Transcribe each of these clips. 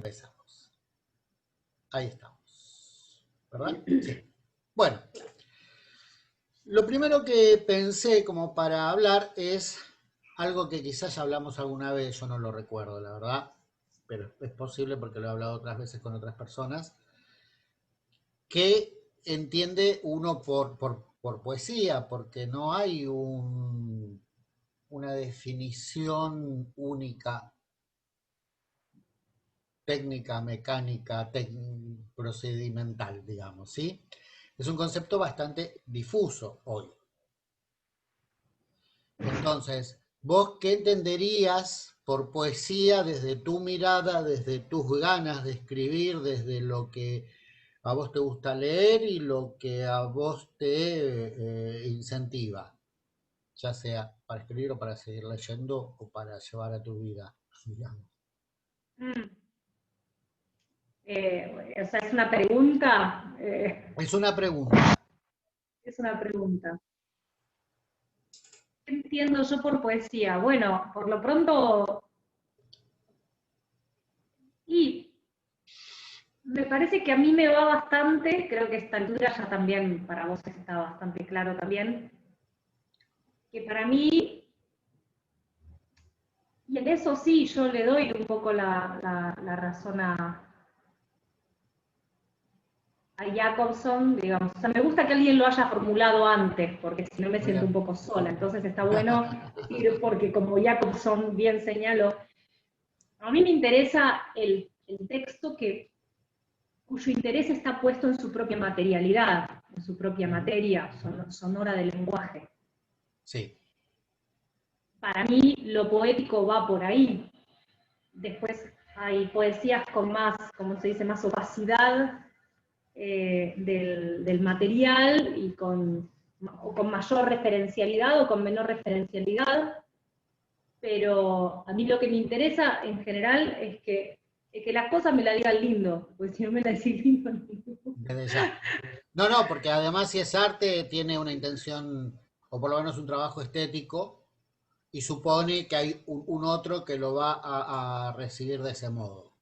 empezamos. Ahí estamos. ¿Verdad? Sí. Bueno, lo primero que pensé como para hablar es algo que quizás ya hablamos alguna vez, yo no lo recuerdo, la verdad, pero es posible porque lo he hablado otras veces con otras personas, que entiende uno por poesía, porque no hay una definición única, técnica, mecánica, procedimental, digamos, ¿sí? Es un concepto bastante difuso hoy. Entonces, ¿vos qué entenderías por poesía desde tu mirada, desde tus ganas de escribir, desde lo que a vos te gusta leer y lo que a vos te incentiva, ya sea para escribir o para seguir leyendo o para llevar a tu vida, digamos? Mm. O sea, es una pregunta. Es una pregunta. Es una pregunta. ¿Qué entiendo yo por poesía? Bueno, por lo pronto, y me parece que a mí me va bastante, creo que a esta altura ya también para vos está bastante claro también, que para mí, y en eso sí, yo le doy un poco la razón a Jacobson, digamos. O sea, me gusta que alguien lo haya formulado antes, porque si no me siento un Bien. poco sola. Entonces está bueno decir, porque como Jacobson bien señaló, a mí me interesa el texto cuyo interés está puesto en su propia materialidad, en su propia materia sonora del lenguaje. Sí. Para mí lo poético va por ahí. Después hay poesías con más, como se dice, más opacidad del material y o con mayor referencialidad o con menor referencialidad, pero a mí lo que me interesa en general es que las cosas me la digan lindo, porque si no me la dicen lindo, no. Desde ya. No, no, porque además si es arte tiene una intención, o por lo menos un trabajo estético, y supone que hay un otro que lo va a recibir de ese modo.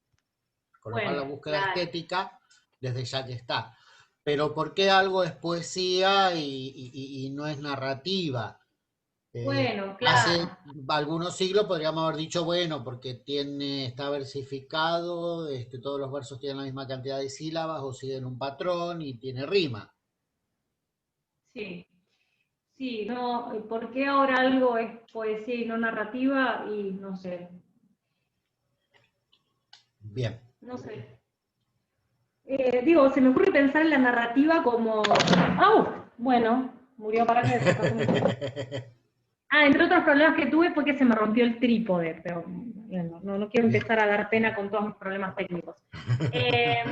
Con lo cual la Bueno, búsqueda claro. estética, desde ya que está. Pero ¿por qué algo es poesía y no es narrativa? Bueno, claro. Hace algunos siglos podríamos haber dicho, bueno, porque está versificado, todos los versos tienen la misma cantidad de sílabas o siguen un patrón y tiene rima. Sí. Sí, no, ¿por qué ahora algo es poesía y no narrativa? Y no sé, Bien. no sé. Digo, se me ocurre pensar en la narrativa como... ¡Au! Bueno, murió para que se pasó un poco. Ah, entre otros problemas que tuve fue que se me rompió el trípode, pero bueno, no quiero Bien. empezar a dar pena con todos mis problemas técnicos. Eh,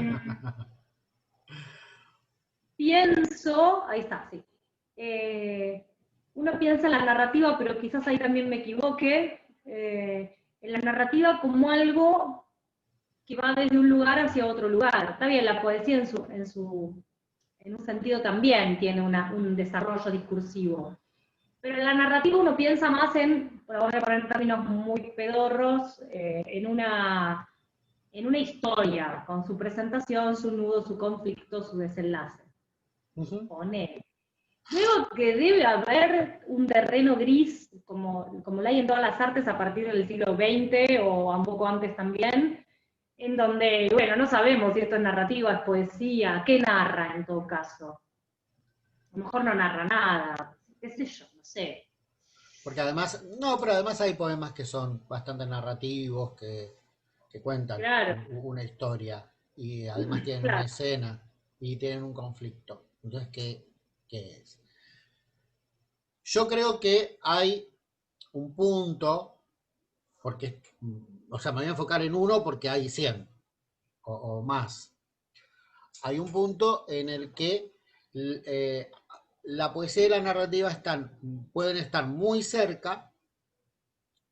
Pienso, ahí está, sí. Uno piensa en la narrativa, pero quizás ahí también me equivoque, en la narrativa como algo que va desde un lugar hacia otro lugar. Está bien, la poesía en un sentido también tiene un desarrollo discursivo. Pero en la narrativa uno piensa más voy a poner términos muy pedorros, en una historia, con su presentación, su nudo, su conflicto, su desenlace. Ujú. Ponele. Luego que debe haber un terreno gris, como lo hay en todas las artes a partir del siglo XX o un poco antes también, en donde, bueno, no sabemos si esto es narrativa, es poesía, qué narra en todo caso. A lo mejor no narra nada, qué sé yo, no sé. Porque además, no, pero además hay poemas que son bastante narrativos, que cuentan Claro, una historia y además tienen una claro. escena y tienen un conflicto. Entonces, ¿qué es? Yo creo que hay un punto, porque, o sea, me voy a enfocar en uno porque hay 100 o más. Hay un punto en el que eh, la poesía y la narrativa pueden estar muy cerca,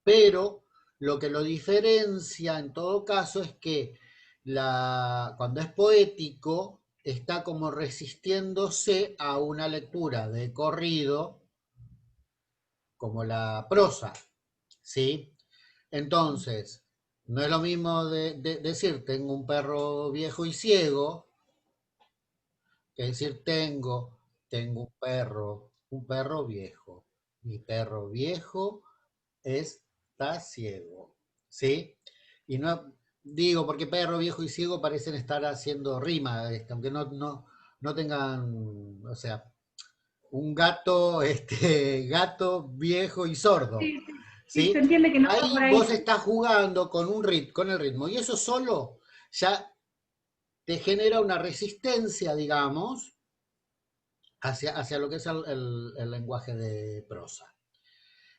pero lo que lo diferencia en todo caso es que cuando es poético está como resistiéndose a una lectura de corrido como la prosa, ¿sí? Entonces, No es lo mismo decir tengo un perro viejo y ciego, que decir tengo un perro viejo. Mi perro viejo está ciego, ¿sí? Y no digo porque perro viejo y ciego parecen estar haciendo rima, aunque no tengan, o sea, un gato, gato viejo y sordo, Sí, sí, sí, se ¿sí? entiende que no va por Ahí ahí. vos estás jugando con con el ritmo y eso solo ya te genera una resistencia, digamos, hacia lo que es el lenguaje de prosa.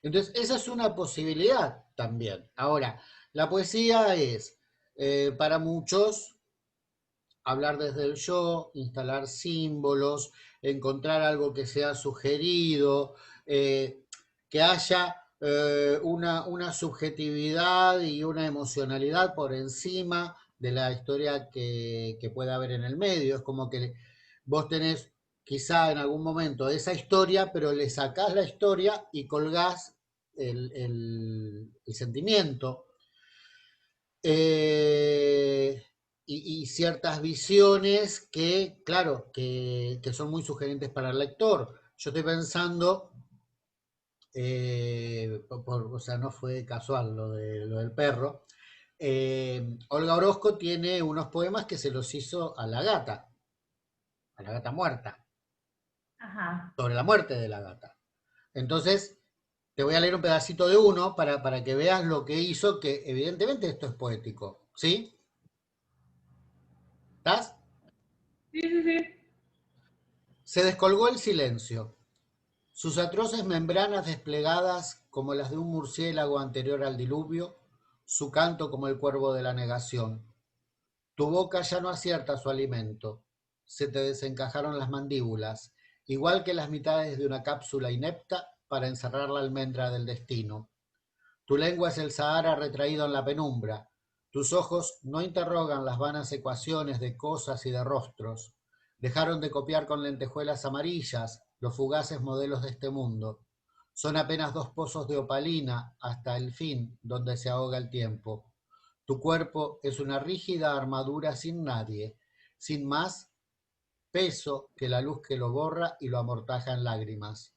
Entonces, esa es una posibilidad también. Ahora, la poesía es, para muchos, hablar desde el yo, instalar símbolos, encontrar algo que sea sugerido, que haya una subjetividad y una emocionalidad por encima de la historia que pueda haber en el medio. Es como que vos tenés quizá en algún momento esa historia, pero le sacás la historia y colgás el sentimiento. Eh, y ciertas visiones que, claro, que son muy sugerentes para el lector. Yo estoy pensando, o sea, no fue casual lo del perro. Olga Orozco tiene unos poemas que se los hizo a la gata muerta, Ajá. sobre la muerte de la gata. Entonces, te voy a leer un pedacito de uno para que veas lo que hizo, que evidentemente esto es poético, ¿sí? ¿Estás? Sí, sí, sí. Se descolgó el silencio. Sus atroces membranas desplegadas como las de un murciélago anterior al diluvio, su canto como el cuervo de la negación. Tu boca ya no acierta su alimento. Se te desencajaron las mandíbulas, igual que las mitades de una cápsula inepta para encerrar la almendra del destino. Tu lengua es el Sahara retraído en la penumbra. Tus ojos no interrogan las vanas ecuaciones de cosas y de rostros. Dejaron de copiar con lentejuelas amarillas los fugaces modelos de este mundo. Son apenas dos pozos de opalina hasta el fin donde se ahoga el tiempo. Tu cuerpo es una rígida armadura sin nadie, sin más peso que la luz que lo borra y lo amortaja en lágrimas.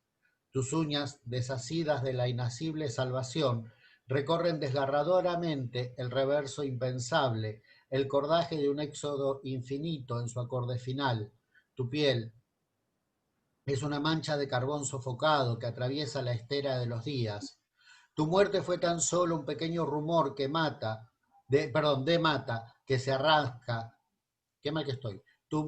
Tus uñas, desasidas de la inacible salvación, recorren desgarradoramente el reverso impensable, el cordaje de un éxodo infinito en su acorde final. Tu piel es una mancha de carbón sofocado que atraviesa la estera de los días. Tu muerte fue tan solo un pequeño rumor que mata, de mata, que se arrasca. Qué mal que estoy. Tu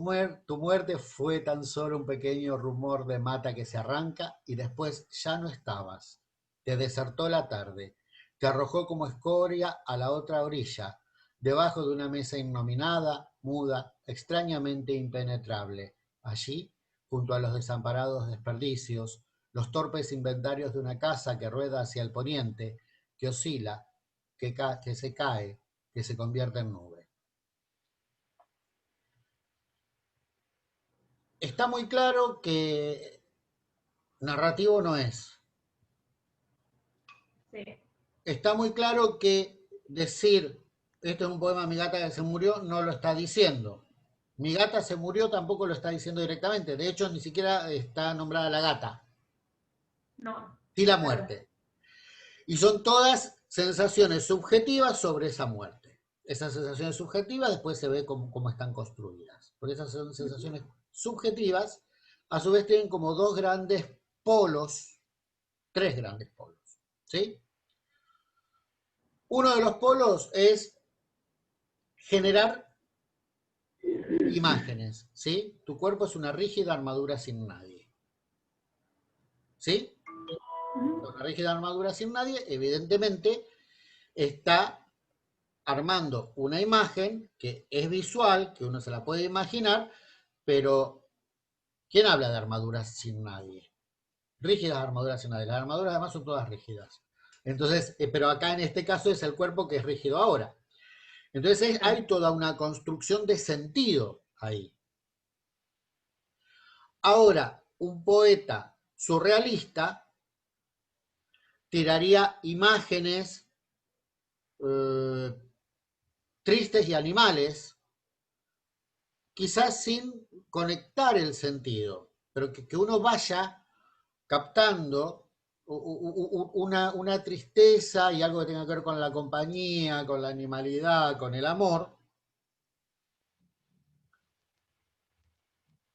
muerte fue tan solo un pequeño rumor de mata que se arranca y después ya no estabas. Te desertó la tarde. Te arrojó como escoria a la otra orilla, debajo de una mesa innominada, muda, extrañamente impenetrable. Allí, junto a los desamparados desperdicios, los torpes inventarios de una casa que rueda hacia el poniente, que oscila, que se cae, que se convierte en nube. Está muy claro que narrativo no es. Sí. Está muy claro que decir esto es un poema de mi gata que se murió no lo está diciendo. Mi gata se murió tampoco lo está diciendo directamente. De hecho, ni siquiera está nombrada la gata. No, Sí la claro. muerte. Y son todas sensaciones subjetivas sobre esa muerte. Esas sensaciones subjetivas después se ve cómo están construidas. Porque esas son Ujú. sensaciones subjetivas, a su vez tienen como dos grandes polos, tres grandes polos. ¿Sí? Uno de los polos es generar imágenes, ¿sí? Tu cuerpo es una rígida armadura sin nadie, ¿sí? Ujú. Una rígida armadura sin nadie, evidentemente, está armando una imagen que es visual, que uno se la puede imaginar, pero ¿quién habla de armaduras sin nadie? Rígidas armaduras sin nadie. Las armaduras además son todas rígidas. Entonces, pero acá en este caso es el cuerpo que es rígido ahora. Entonces Claro. hay toda una construcción de sentido ahí. Ahora, un poeta surrealista tiraría imágenes tristes y animales, quizás sin conectar el sentido, pero que uno vaya captando una tristeza y algo que tenga que ver con la compañía, con la animalidad, con el amor,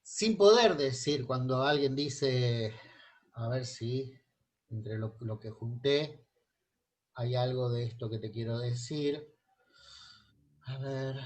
sin poder decir cuando alguien dice, a ver si entre lo que junté hay algo de esto que te quiero decir. A ver.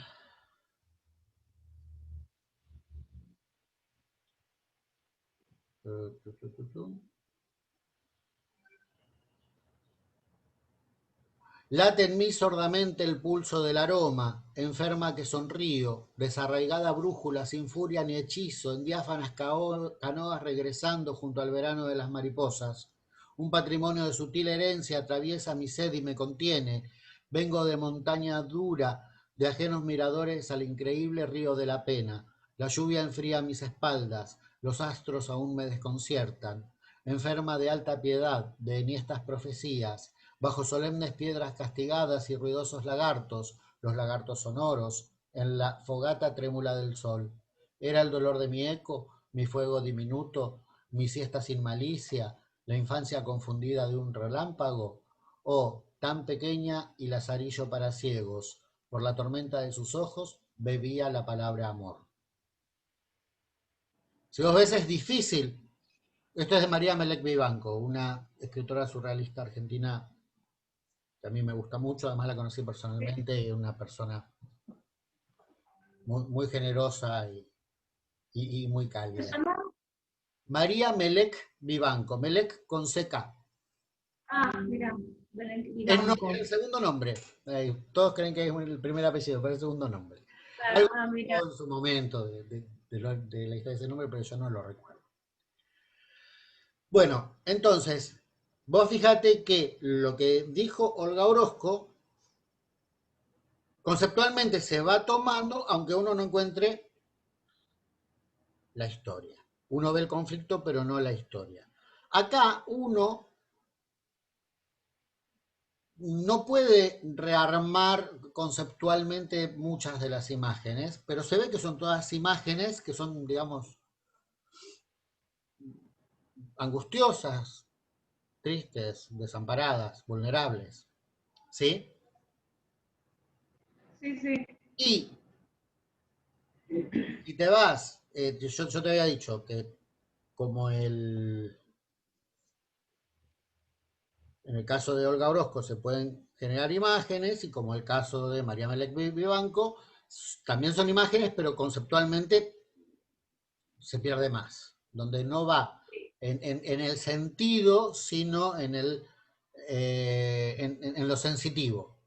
Late en mí sordamente el pulso del aroma, enferma que sonrío, desarraigada brújula sin furia ni hechizo, en diáfanas canoas regresando junto al verano de las mariposas. Un patrimonio de sutil herencia atraviesa mi sed y me contiene. Vengo de montaña dura, de ajenos miradores al increíble río de la pena. La lluvia enfría mis espaldas, los astros aún me desconciertan. Enferma de alta piedad, de enhiestas profecías, bajo solemnes piedras castigadas y ruidosos lagartos, los lagartos sonoros, en la fogata trémula del sol. Era el dolor de mi eco, mi fuego diminuto, mi siesta sin malicia, la infancia confundida de un relámpago, oh, tan pequeña y lazarillo para ciegos, por la tormenta de sus ojos bebía la palabra amor. Si vos ves es difícil, esto es de María Melec Vivanco, una escritora surrealista argentina que a mí me gusta mucho, además la conocí personalmente y es una persona muy, muy generosa y muy ¿Se cálida. llama? María Melec Vivanco, Melec con CK. Ah, mira, Belén Es Vivanco. el segundo nombre. Todos creen que es el primer apellido, pero es el segundo nombre. Claro, Algo ah, mira. pasó en su momento de la historia de ese nombre, pero yo no lo recuerdo. Bueno, entonces, vos fíjate que lo que dijo Olga Orozco conceptualmente se va tomando, aunque uno no encuentre la historia. Uno ve el conflicto, pero no la historia. Acá uno no puede rearmar conceptualmente muchas de las imágenes, pero se ve que son todas imágenes que son, digamos, angustiosas, tristes, desamparadas, vulnerables. ¿Sí? Sí, sí. Y si te vas, yo te había dicho que como en el caso de Olga Orozco se pueden generar imágenes y como el caso de María Melec Vivanco, también son imágenes, pero conceptualmente se pierde más, donde no va en el sentido, sino en lo sensitivo,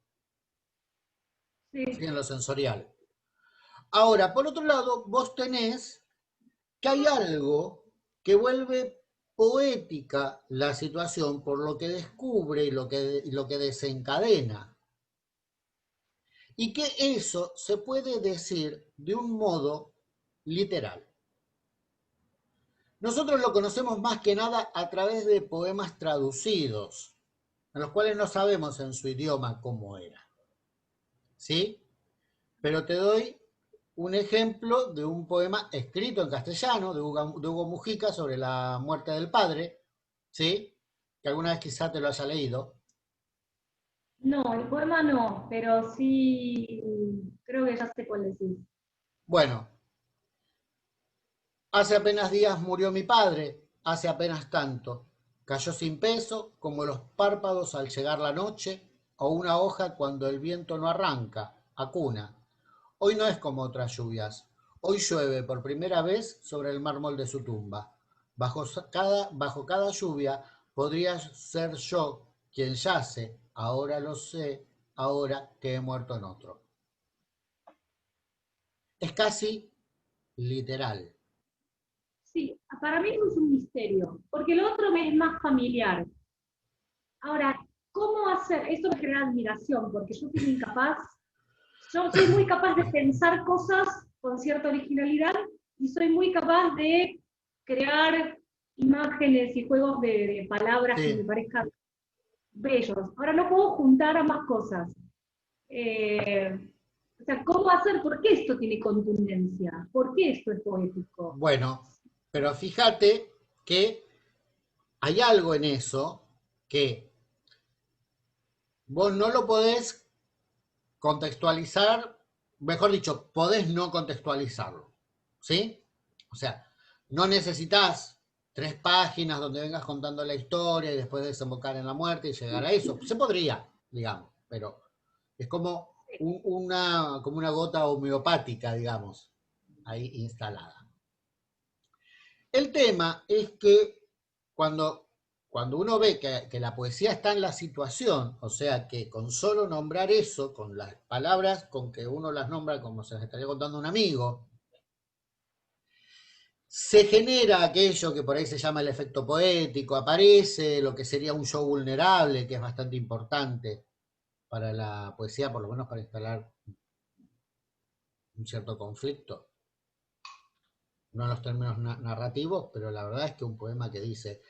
¿sí? Sí, En lo sensorial. Ahora, por otro lado, vos tenés que hay algo que vuelve poética la situación por lo que descubre y lo que desencadena. Y que eso se puede decir de un modo literal. Nosotros lo conocemos más que nada a través de poemas traducidos, en los cuales no sabemos en su idioma cómo era. ¿Sí? Pero te doy un ejemplo de un poema escrito en castellano de Hugo Mujica sobre la muerte del padre, ¿sí? Que alguna vez quizá te lo haya leído. no, el poema no, pero sí creo que ya sé cuál decís. Bueno, hace apenas días murió mi padre, hace apenas tanto. Cayó sin peso, como los párpados al llegar la noche, o una hoja cuando el viento no arranca, acuna. Hoy no es como otras lluvias. Hoy llueve por primera vez sobre el mármol de su tumba. Bajo cada lluvia podría ser yo quien yace, ahora lo sé, ahora que he muerto en otro. Es casi literal. Sí, para mí eso es un misterio, porque lo otro me es más familiar. Ahora, ¿cómo hacer? Esto me genera admiración, porque yo soy muy capaz de pensar cosas con cierta originalidad y soy muy capaz de crear imágenes y juegos de palabras que me Sí, parezcan bellos. Ahora no puedo juntar ambas cosas. Eh, O sea, ¿cómo hacer? ¿Por qué esto tiene contundencia? ¿Por qué esto es poético? Bueno, pero fíjate que hay algo en eso que vos no lo podés contextualizar, mejor dicho, podés no contextualizarlo, ¿sí? O sea, no necesitas 3 páginas donde vengas contando la historia y después desembocar en la muerte y llegar a eso. Se podría, digamos, pero es como como una gota homeopática, digamos, ahí instalada. El tema es que cuando uno ve que la poesía está en la situación, o sea, que con solo nombrar eso, con las palabras con que uno las nombra como se las estaría contando a un amigo, se genera aquello que por ahí se llama el efecto poético, aparece lo que sería un yo vulnerable, que es bastante importante para la poesía, por lo menos para instalar un cierto conflicto, no en los términos narrativos, pero la verdad es que un poema que dice: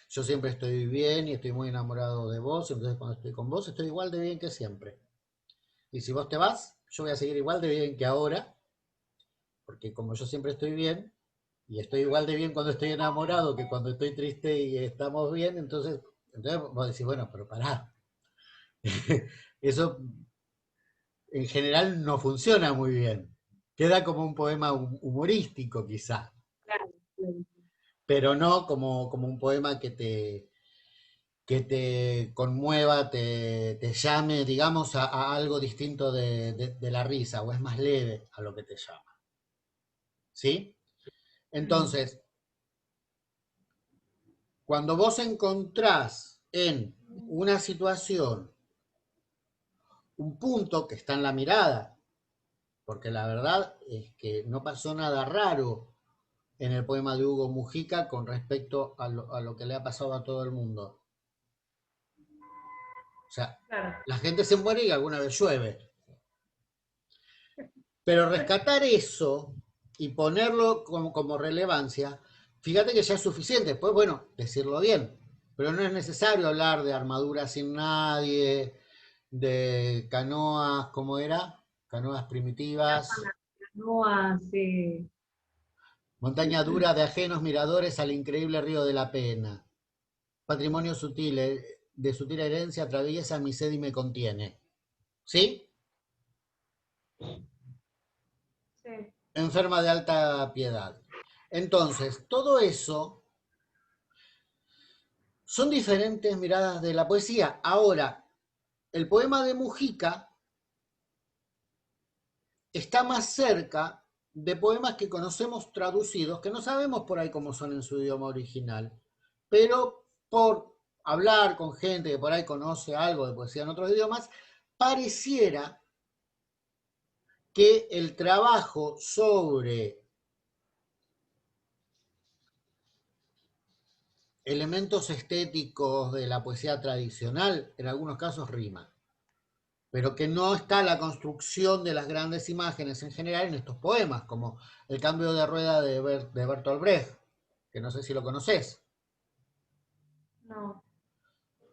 yo siempre estoy bien y estoy muy enamorado de vos, entonces cuando estoy con vos estoy igual de bien que siempre. Y si vos te vas, yo voy a seguir igual de bien que ahora, porque como yo siempre estoy bien, y estoy igual de bien cuando estoy enamorado que cuando estoy triste y estamos bien, entonces vos decís, bueno, pero pará. Eso en general no funciona muy bien. Queda como un poema humorístico quizá, Claro, claro. pero no como un poema que te conmueva, te llame, digamos, a algo distinto de la risa, o es más leve a lo que te llama. ¿Sí? Mm. Entonces, cuando vos encontrás en una situación un punto que está en la mirada, porque la verdad es que no pasó nada raro en el poema de Hugo Mujica con respecto a lo que le ha pasado a todo el mundo. O sea, Claro. la gente se muere y alguna vez llueve. Pero rescatar eso y ponerlo como relevancia, fíjate que ya es suficiente. Después, bueno, decirlo bien. Pero no es necesario hablar de armaduras sin nadie, de canoas, ¿cómo era? Canoas primitivas, No hace. montaña dura de ajenos miradores al increíble río de la pena. Patrimonio sutil, de sutil herencia atraviesa mi sed y me contiene. ¿Sí? Sí. Enferma de alta piedad. Entonces, todo eso son diferentes miradas de la poesía. Ahora, el poema de Mujica está más cerca de poemas que conocemos traducidos, que no sabemos por ahí cómo son en su idioma original, pero por hablar con gente que por ahí conoce algo de poesía en otros idiomas, pareciera que el trabajo sobre elementos estéticos de la poesía tradicional en algunos casos rima, pero que no está la construcción de las grandes imágenes en general en estos poemas, como el cambio de rueda de Bertolt Brecht, que no sé si lo conoces. No.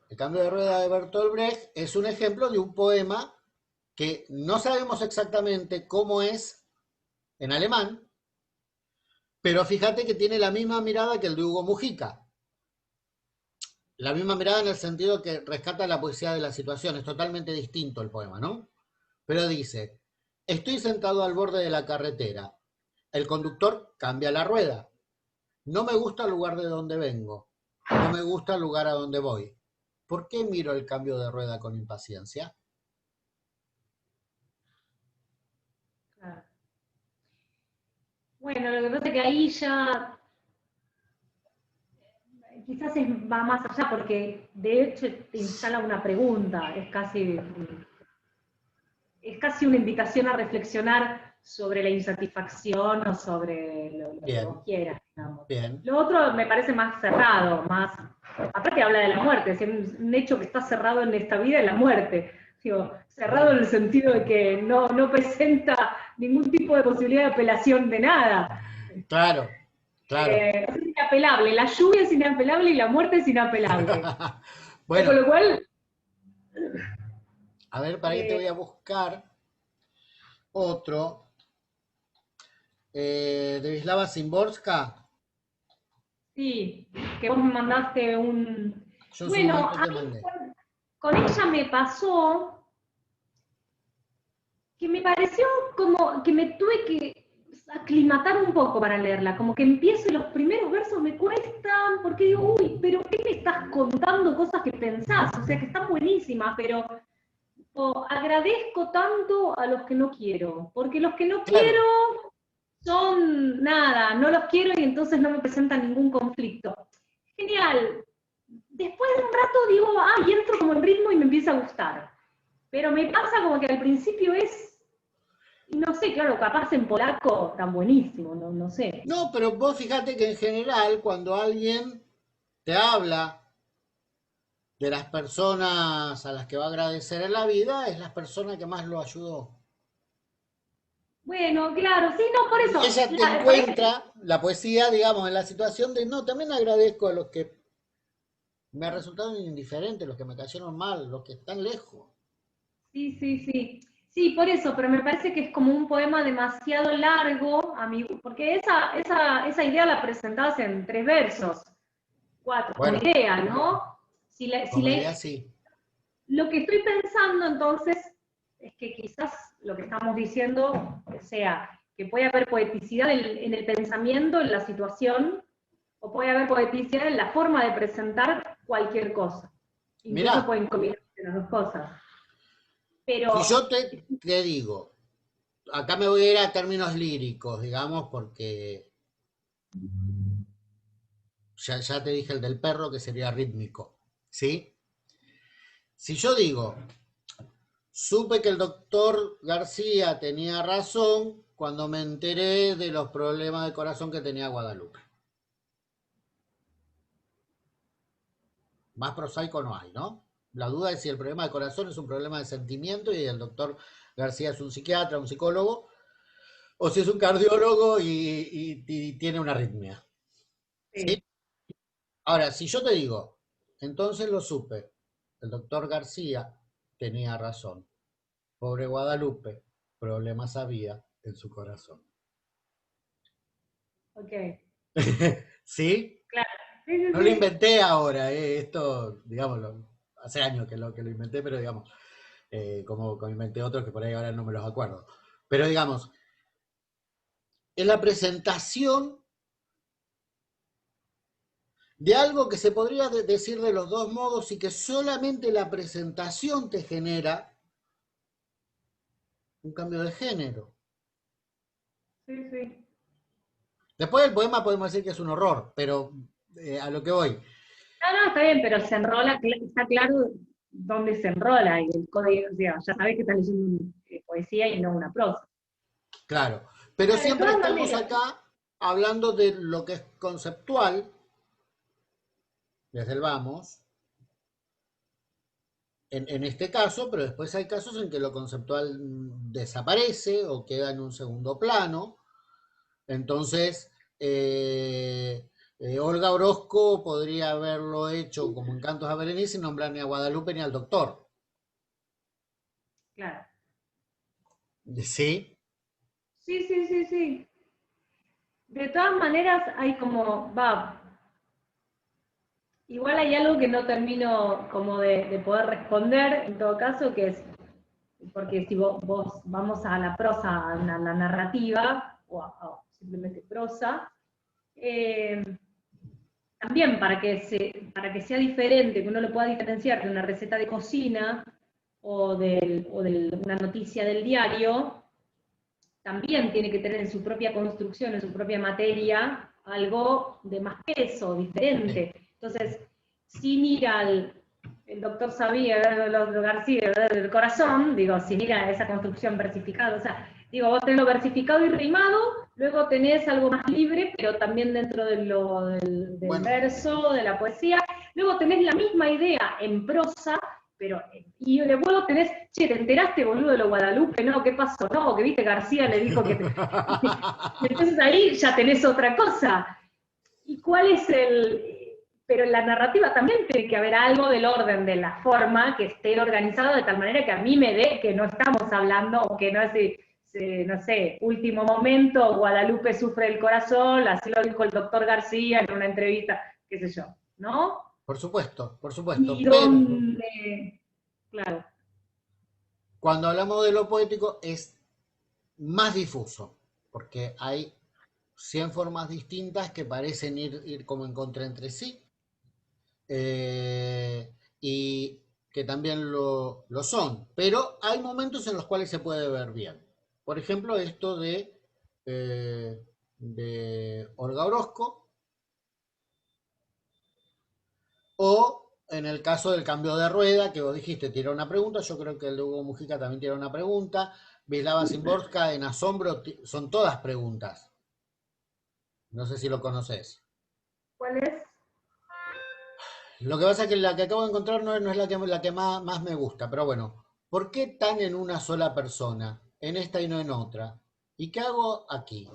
El cambio de rueda de Bertolt Brecht es un ejemplo de un poema que no sabemos exactamente cómo es en alemán, pero fíjate que tiene la misma mirada que el de Hugo Mujica. La misma mirada en el sentido que rescata la poesía de la situación, es totalmente distinto el poema, ¿no? Pero dice: estoy sentado al borde de la carretera, el conductor cambia la rueda, no me gusta el lugar de donde vengo, no me gusta el lugar a donde voy. ¿Por qué miro el cambio de rueda con impaciencia? Claro. Bueno, lo que pasa es que ahí ya quizás va más allá porque de hecho te instala una pregunta, es casi una invitación a reflexionar sobre la insatisfacción o sobre lo que vos Bien, quieras, digamos. bien. Lo otro me parece más cerrado, aparte habla de la muerte, es un hecho que está cerrado en esta vida es la muerte. Digo, cerrado en Bueno, el sentido de que no presenta ningún tipo de posibilidad de apelación de nada. claro, claro. Es inapelable, la lluvia es inapelable y la muerte es inapelable. Con Bueno, lo cual, a ver, para qué te eh, voy a buscar otro, de Wisława Szymborska. Sí, que vos me mandaste un... Yo en su Bueno, momento a te mí mandé. con ella me pasó que me pareció como que me tuve que aclimatar un poco para leerla, como que empiezo y los primeros versos me cuestan, porque digo, uy, pero ¿qué me estás contando cosas que pensás? O sea, que están buenísimas, pero agradezco tanto a los que no quiero, porque los que no quiero Claro, son nada, no los quiero y entonces no me presentan ningún conflicto. Genial. Después de un rato digo, y entro como en ritmo y me empieza a gustar. Pero me pasa como que al principio es, no sé, claro, capaz en polaco tan buenísimo, no sé. no, pero vos fíjate que en general cuando alguien te habla de las personas a las que va a agradecer en la vida, es las personas que más lo ayudó. Bueno, claro, sí, no, por Y eso, ella te por ahí, encuentra la poesía, digamos, en la situación de, no, también agradezco a los que me resultaron indiferentes, los que me cayeron mal, los que están lejos. sí, sí, sí. Sí, por eso, pero me parece que es como un poema demasiado largo, amigo, porque esa idea la presentabas en 3 versos, 4, como Bueno, idea, ¿no? Si como idea le, sí. lo que estoy pensando entonces es que quizás lo que estamos diciendo sea que puede haber poeticidad en el pensamiento, en la situación, o puede haber poeticidad en la forma de presentar cualquier cosa. Mirá, Incluso pueden combinarse las dos cosas. si Pero, yo te digo, acá me voy a ir a términos líricos, digamos, porque ya te dije el del perro que sería rítmico, ¿sí? Si yo digo, supe que el doctor García tenía razón cuando me enteré de los problemas de corazón que tenía Guadalupe. Más prosaico no hay, ¿no? La duda es si el problema de corazón es un problema de sentimiento y el doctor García es un psiquiatra, un psicólogo, o si es un cardiólogo y tiene una arritmia. ¿Sí? sí, Ahora, si yo te digo, entonces lo supe, el doctor García tenía razón. Pobre Guadalupe, problemas había en su corazón. ok, ¿Sí? claro. Sí, sí, No lo sí. inventé ahora, esto, digamos, hace años que lo inventé, pero digamos, como inventé otros que por ahí ahora no me los acuerdo. Pero digamos, es la presentación de algo que se podría decir de los dos modos y que solamente la presentación te genera un cambio de género. Sí, sí. Después del poema podemos decir que es un horror, pero a lo que voy. No, está bien, pero se enrola, está claro dónde se enrola y el código, o sea, ya sabés que estás leyendo poesía y no una prosa. Claro, pero De siempre todas estamos maneras, acá hablando de lo que es conceptual, desde el vamos, en este caso, pero después hay casos en que lo conceptual desaparece o queda en un segundo plano. Entonces, Olga Orozco podría haberlo hecho como en Cantos a Berenice sin nombrar ni a Guadalupe ni al doctor. claro. Sí, Sí, sí, sí, sí. De todas maneras, hay como, igual hay algo que no termino como de poder responder, en todo caso, que es, porque si vos vamos a la prosa, a la narrativa, o simplemente prosa, eh, también para que sea diferente, que uno lo pueda diferenciar de una receta de cocina o de una noticia del diario, también tiene que tener en su propia construcción, en su propia materia, algo de más peso, sí. diferente. Entonces, sin ir el doctor sabía, el García, del corazón, digo, sin ir a esa construcción versificada, o sea, digo, vos tenés lo versificado y rimado, luego tenés algo más libre, pero también dentro del Bueno, verso, de la poesía, luego tenés la misma idea en prosa, pero, y luego tenés, che, ¿te enteraste, boludo, de lo Guadalupe? No, ¿qué pasó? No, que viste, García le dijo que... Entonces ahí ya tenés otra cosa. ¿Y cuál es pero en la narrativa también tiene que haber algo del orden de la forma que esté organizado de tal manera que a mí me dé que no estamos hablando o que no no sé, último momento, Guadalupe sufre el corazón, así lo dijo el doctor García en una entrevista, qué sé yo, ¿no? por Y supuesto, pero donde, claro, cuando hablamos de lo poético es más difuso, porque hay 100 formas distintas que parecen ir como en contra entre sí, y que también lo son, pero hay momentos en los cuales se puede ver bien. Por ejemplo, esto de Olga Orozco, o en el caso del cambio de rueda, que vos dijiste, tira una pregunta, yo creo que el de Hugo Mujica también tira una pregunta, Wisława Szymborska en Asombro, son todas preguntas. No sé si lo conoces. ¿cuál es? Lo que pasa es que la que acabo de encontrar no es la que más me gusta, pero bueno, ¿por qué tan en una sola persona, en esta y no en otra? ¿Y qué hago aquí,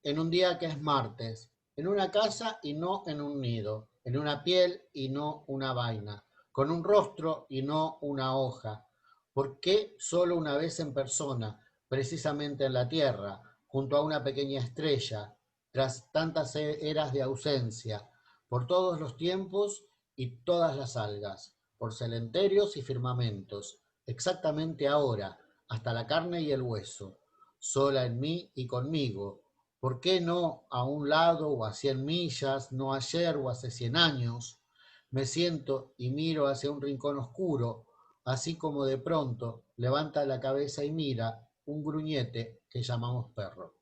en un día que es martes, en una casa y no en un nido, en una piel y no una vaina, con un rostro y no una hoja? ¿Por qué solo una vez en persona, precisamente en la tierra, junto a una pequeña estrella, tras tantas eras de ausencia, por todos los tiempos y todas las algas, por cementerios y firmamentos, exactamente ahora, hasta la carne y el hueso, sola en mí y conmigo? ¿Por qué no a un lado o a 100 millas, no ayer o hace 100 años? Me siento y miro hacia un rincón oscuro, así como de pronto levanta la cabeza y mira un gruñete que llamamos perro.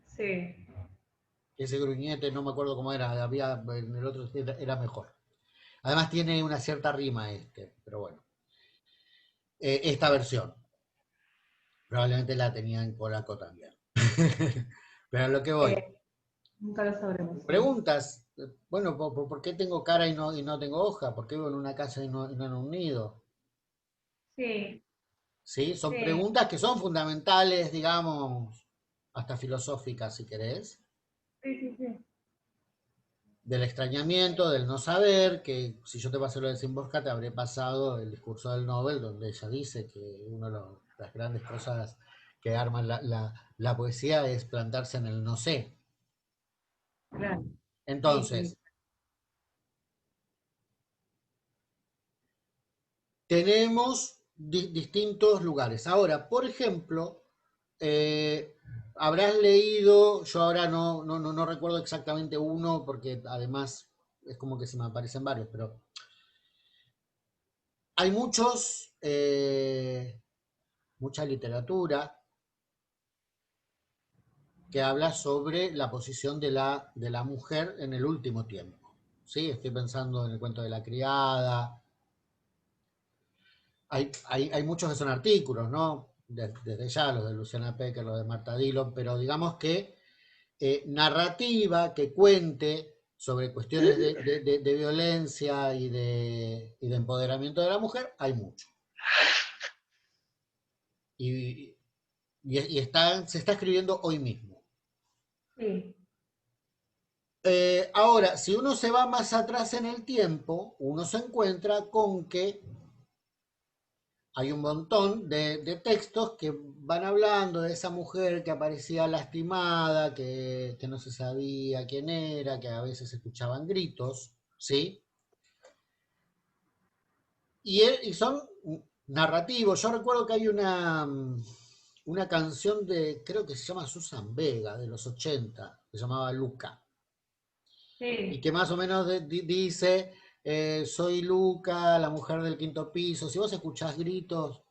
Sí. Ese gruñete no me acuerdo cómo era, había, en el otro era mejor. Además tiene una cierta rima pero bueno. Esta versión. Probablemente la tenía en polaco también. Pero a lo que voy. Nunca lo sabremos, sí. Preguntas, bueno, ¿por qué tengo cara y no tengo hoja? ¿Por qué vivo en una casa y no en un nido? Sí, ¿Sí? Son sí, preguntas que son fundamentales, digamos, hasta filosóficas, si querés, sí, sí, sí. del extrañamiento, del no saber, que si yo te pasé lo de Simborska, te habré pasado el discurso del Nobel, donde ella dice que una de las grandes cosas que arman la poesía es plantarse en el no sé. Claro, sí, sí. Entonces, tenemos distintos lugares. Ahora, por ejemplo, eh, habrás leído, yo ahora no recuerdo exactamente uno, porque además es como que se me aparecen varios, pero hay mucha literatura que habla sobre la posición de la mujer en el último tiempo. ¿Sí? Estoy pensando en el cuento de la criada. Hay muchos que son artículos, ¿no? Desde ya, los de Luciana Pecker, los de Marta Dillon, pero digamos que narrativa que cuente sobre cuestiones de violencia y de empoderamiento de la mujer, hay mucho. Y, se está escribiendo hoy mismo. Sí. Ahora, si uno se va más atrás en el tiempo, uno se encuentra con que hay un montón de textos que van hablando de esa mujer que aparecía lastimada, que no se sabía quién era, que a veces se escuchaban gritos, ¿sí? Y son narrativos. Yo recuerdo que hay una canción creo que se llama Susan Vega, de los 80, que se llamaba Luca, y Sí. que más o menos dice, soy Luca, la mujer del quinto piso. Si vos escuchás gritos,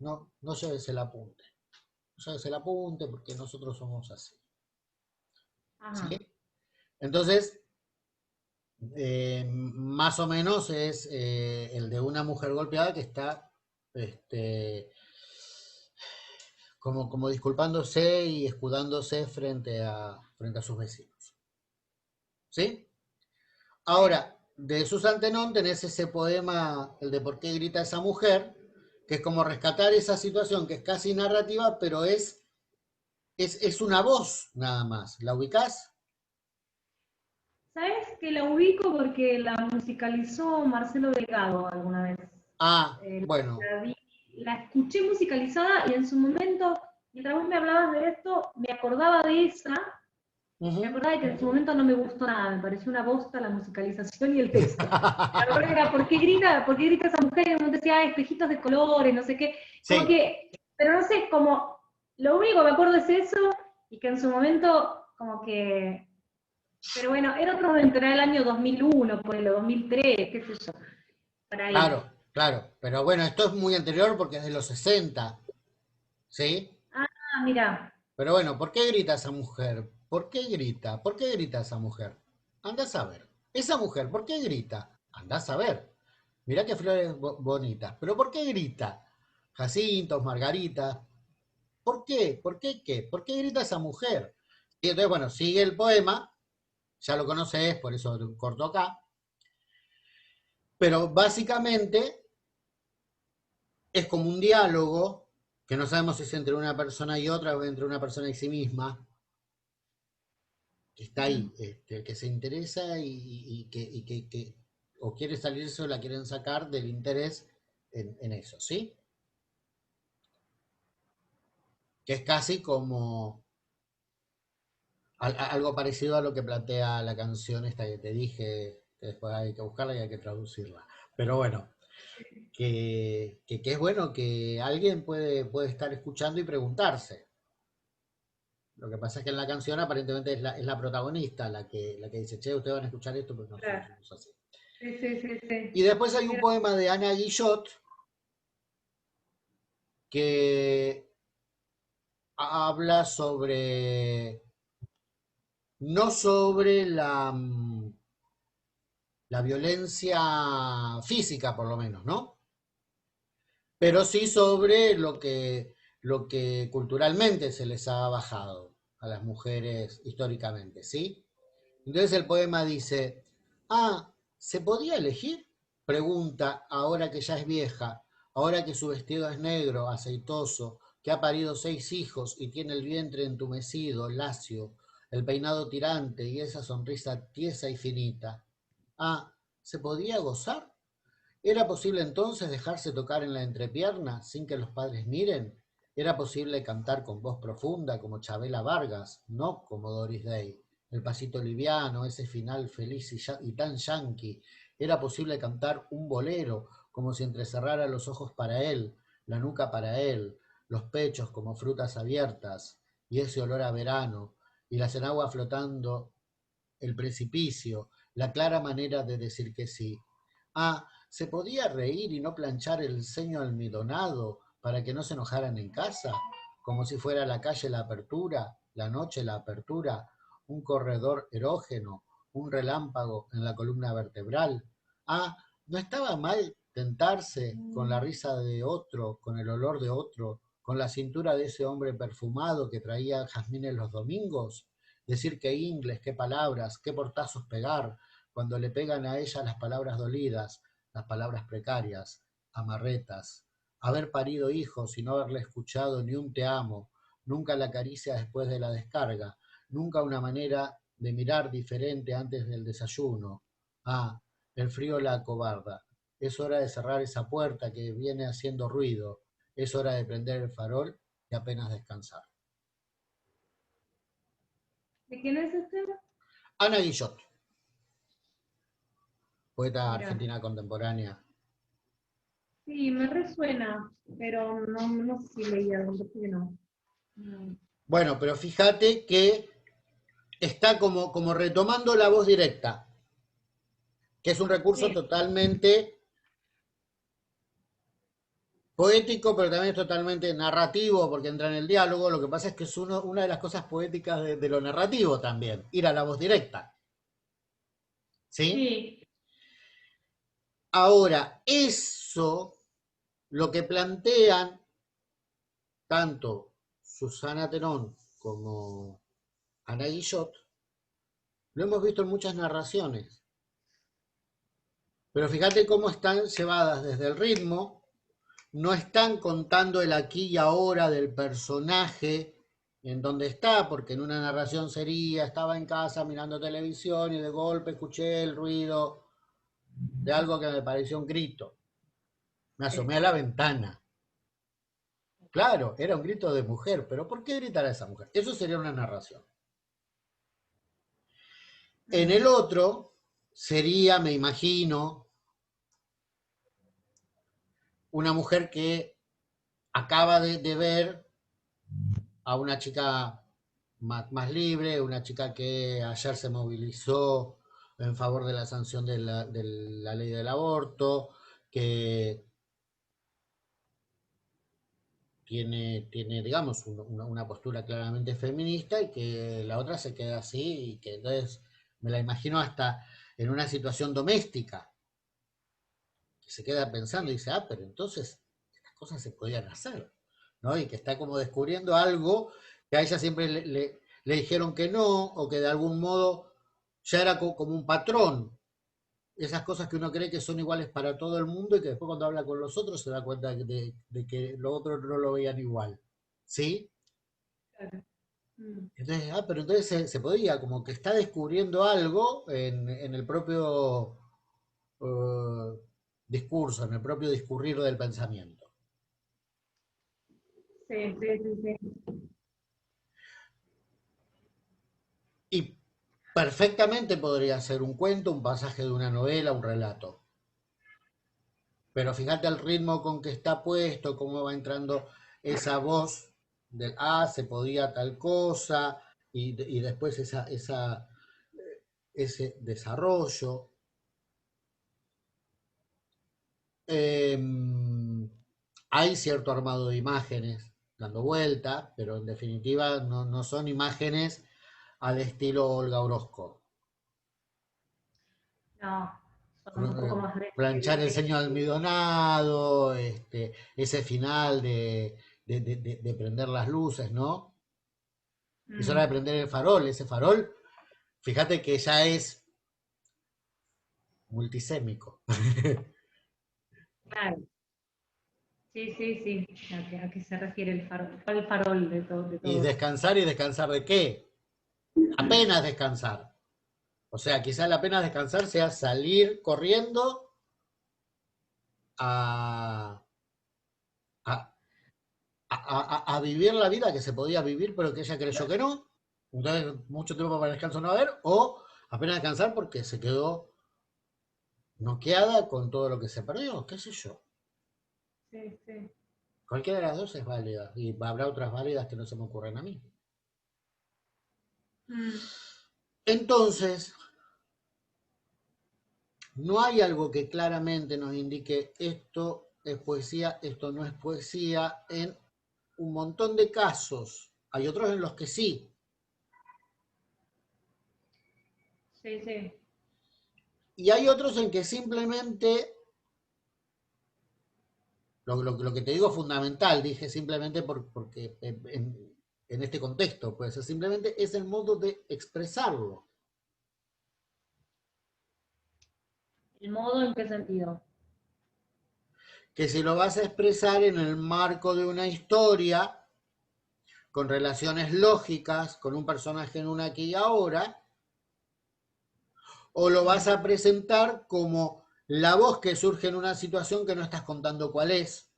no lleves el apunte. No lleves el apunte porque nosotros somos así. ¿Sí? Ajá. Entonces, más o menos es el de una mujer golpeada que está este, como disculpándose y escudándose frente a sus vecinos. ¿Sí? Sí. Ahora, de Susan Tenón tenés ese poema, el de por qué grita esa mujer, que es como rescatar esa situación que es casi narrativa, pero es una voz nada más. ¿La ubicás? ¿Sabes que la ubico porque la musicalizó Marcelo Delgado alguna vez? Ah, Eh, bueno. la, la escuché musicalizada y en su momento, mientras vos me hablabas de esto, me acordaba de esa. Me Ujú. acordaba de que en su momento no me gustó nada, me pareció una bosta la musicalización y el texto. La verdad era, por qué grita esa mujer? Y uno decía, ah, espejitos de colores, no sé qué. Como Sí, que, pero no sé, como, lo único que me acuerdo es eso, y que en su momento, como que, pero bueno, era otro momento, era el año 2001, por el 2003, qué sé yo, por ahí. claro, claro. Pero bueno, esto es muy anterior porque es de los 60, ¿sí? Ah, mira, Pero bueno, ¿por qué grita esa mujer? ¿Por qué grita? ¿Por qué grita esa mujer? Anda a saber. Esa mujer, ¿por qué grita? Anda a saber. Mirá qué flores bonitas. ¿Pero por qué grita? Jacintos, margaritas. ¿Por qué? ¿Por qué qué? ¿Por qué grita esa mujer? Y entonces, bueno, sigue el poema. Ya lo conoces, por eso corto acá. Pero básicamente es como un diálogo que no sabemos si es entre una persona y otra o entre una persona y sí misma, que está ahí, que se interesa y que o quiere salirse o la quieren sacar del interés en eso, ¿sí? Que es casi como algo parecido a lo que plantea la canción esta que te dije, que después hay que buscarla y hay que traducirla. Pero bueno, que es bueno que alguien puede estar escuchando y preguntarse. Lo que pasa es que en la canción aparentemente es la protagonista la que dice, che, ustedes van a escuchar esto, pero nosotros claro. somos así. Sí, sí, sí, Y sí. después hay un Mira, poema de Ana Guillot que habla sobre, no sobre la violencia física, por lo menos, ¿no? Pero sí sobre lo que culturalmente se les ha bajado a las mujeres históricamente, ¿sí? Entonces el poema dice, ah, ¿se podía elegir? Pregunta, ahora que ya es vieja, ahora que su vestido es negro, aceitoso, que ha parido 6 hijos y tiene el vientre entumecido, lacio, el peinado tirante y esa sonrisa tiesa y finita. Ah, ¿se podía gozar? ¿Era posible entonces dejarse tocar en la entrepierna sin que los padres miren? ¿Era posible cantar con voz profunda como Chabela Vargas, no como Doris Day? El pasito liviano, ese final feliz y tan yanqui. ¿Era posible cantar un bolero como si entrecerrara los ojos para él, la nuca para él, los pechos como frutas abiertas y ese olor a verano y las enaguas flotando el precipicio, la clara manera de decir que sí? Ah, ¿se podía reír y no planchar el ceño almidonado para que no se enojaran en casa? Como si fuera la calle la apertura, la noche la apertura, un corredor erógeno, un relámpago en la columna vertebral. Ah, ¿no estaba mal tentarse con la risa de otro, con el olor de otro, con la cintura de ese hombre perfumado que traía jazmines los domingos? Decir qué ingles, qué palabras, qué portazos pegar, cuando le pegan a ella las palabras dolidas, las palabras precarias, amarretas, haber parido hijos y no haberle escuchado ni un te amo, nunca la caricia después de la descarga, nunca una manera de mirar diferente antes del desayuno. Ah, el frío la acobarda. Es hora de cerrar esa puerta que viene haciendo ruido. Es hora de prender el farol y apenas descansar. ¿de quién es este? Ana Guillot, poeta Mira, argentina contemporánea. sí, me resuena, pero no, no sé si leí algo, parece que no. No. Bueno, pero fíjate que está como retomando la voz directa, que es un recurso Sí, totalmente poético, pero también es totalmente narrativo, porque entra en el diálogo. Lo que pasa es que es una de las cosas poéticas de lo narrativo también, ir a la voz directa. ¿Sí? sí, Ahora, eso, lo que plantean tanto Susana Terón como Ana Guillot, lo hemos visto en muchas narraciones. Pero fíjate cómo están llevadas desde el ritmo, no están contando el aquí y ahora del personaje en donde está, porque en una narración sería, estaba en casa mirando televisión y de golpe escuché el ruido de algo que me pareció un grito. Me Sí. asomé a la ventana. Claro, era un grito de mujer, pero ¿por qué gritar a esa mujer? Eso sería una narración. En Mm. el otro sería, me imagino, una mujer que acaba de ver a una chica más libre, una chica que ayer se movilizó en favor de la sanción de la ley del aborto, que tiene digamos, una postura claramente feminista y que la otra se queda así y que entonces me la imagino hasta en una situación doméstica, que se queda pensando y dice, ah, pero entonces estas cosas se podían hacer, ¿no? Y que está como descubriendo algo que a ella siempre le dijeron que no, o que de algún modo ya era como un patrón, esas cosas que uno cree que son iguales para todo el mundo y que después cuando habla con los otros se da cuenta de que los otros no lo veían igual, ¿sí? Claro. Mm. Entonces, ah, pero entonces se podía, como que está descubriendo algo en el propio eh, discurso, en el propio discurrir del pensamiento. Sí, sí, sí, sí. Y perfectamente podría ser un cuento, un pasaje de una novela, un relato. Pero fíjate el ritmo con que está puesto, cómo va entrando esa voz del, ah, se podía tal cosa, y después ese desarrollo. Eh, Hay cierto armado de imágenes dando vuelta, pero en definitiva no son imágenes al estilo Olga Orozco. No, son un poco más Planchar el ceño de- almidonado, ese final de prender las luces, ¿no? Es hora de Mm. prender el farol, ese farol, fíjate que ya es multisémico. Claro. Sí, sí, sí. A qué se refiere el farol? ¿Cuál farol de Y todos? descansar de qué? Apenas descansar. O sea, quizás la pena descansar sea salir corriendo a, a, a vivir la vida que se podía vivir, pero que ella creyó que no. Entonces, mucho tiempo para el descanso no va a haber, o apenas descansar porque se quedó noqueada con todo lo que se perdió, qué sé yo. Sí, sí. Cualquiera de las dos es válida, y habrá otras válidas que no se me ocurren a mí. Mm. Entonces, no hay algo que claramente nos indique esto es poesía, esto no es poesía, en un montón de casos. Hay otros en los que sí. Sí, sí. Y hay otros en que simplemente, lo que te digo fundamental, dije simplemente porque en este contexto, pues simplemente es el modo de expresarlo. ¿El modo en qué sentido? Que si lo vas a expresar en el marco de una historia, con relaciones lógicas, con un personaje en un aquí y ahora, o lo vas Mm. a presentar como la voz que surge en una situación que no estás contando cuál es,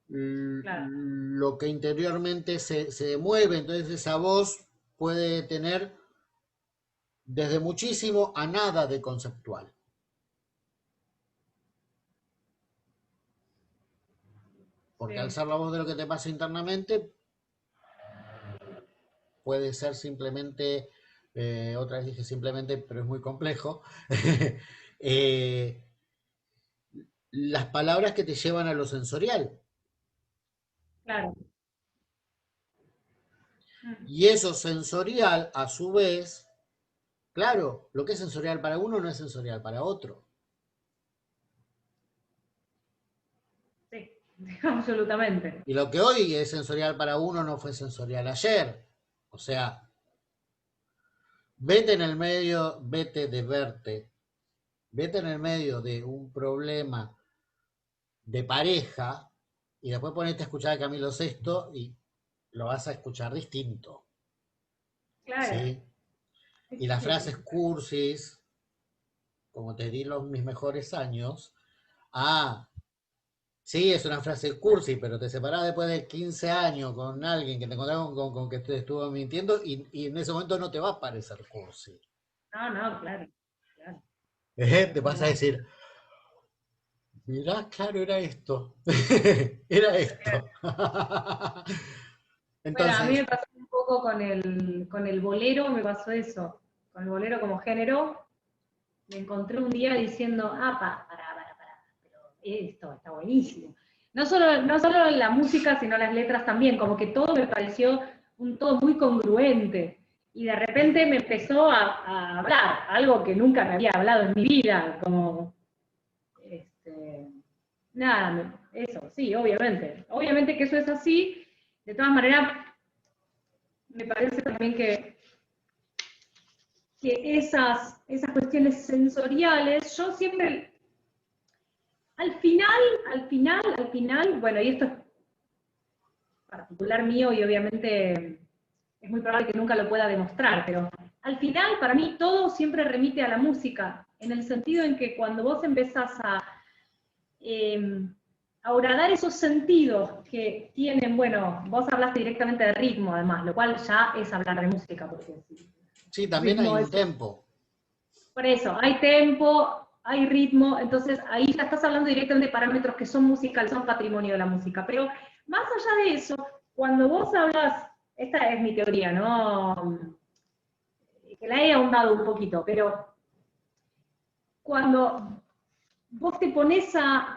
Claro. lo que interiormente se mueve, entonces esa voz puede tener desde muchísimo a nada de conceptual, porque al Sí. ser la voz de lo que te pasa internamente, puede ser simplemente, otra vez dije simplemente, pero es muy complejo, eh, las palabras que te llevan a lo sensorial. Claro. Mm. Y eso sensorial, a su vez, claro, lo que es sensorial para uno no es sensorial para otro. Sí, absolutamente. Y lo que hoy es sensorial para uno no fue sensorial ayer. O sea, vete en el medio, vete de verte, vete en el medio de un problema de pareja y después ponete a escuchar a Camilo Sesto y lo vas a escuchar distinto. Claro. ¿Sí? Sí, Y las sí, frases cursis, como te di mis mejores años, Ah, sí, es una frase cursi, pero te separás después de 15 años con alguien que te encontraron con que te estuvo mintiendo y en ese momento no te va a parecer cursi. No, no, claro, claro. Te vas a No, decir, mirá, claro, era esto. Era claro. esto. Bueno, a mí me Entonces, pasó un poco con el bolero, me pasó eso. Con el bolero como género, me encontré un día diciendo, pará, pero esto está buenísimo. No solo la música, sino las letras también, como que todo me pareció un todo muy congruente. Y de repente me empezó a hablar, algo que nunca me había hablado en mi vida, como, este, nada, eso, sí, obviamente. Obviamente que eso es así. De todas maneras, me parece también que esas cuestiones sensoriales, yo siempre, al final, bueno, y esto es particular mío y obviamente es muy probable que nunca lo pueda demostrar, pero al final para mí todo siempre remite a la música, en el sentido en que cuando vos empezás eh, a horadar esos sentidos que tienen, bueno, vos hablaste directamente de ritmo además, lo cual ya es hablar de música, porque sí, el también hay ritmo un es. tempo. Por eso, hay tempo, hay ritmo, entonces ahí ya estás hablando directamente de parámetros que son musicales, son patrimonio de la música. Pero más allá de eso, cuando vos hablas, esta es mi teoría, ¿no? Que la he ahondado un poquito, pero cuando vos te pones a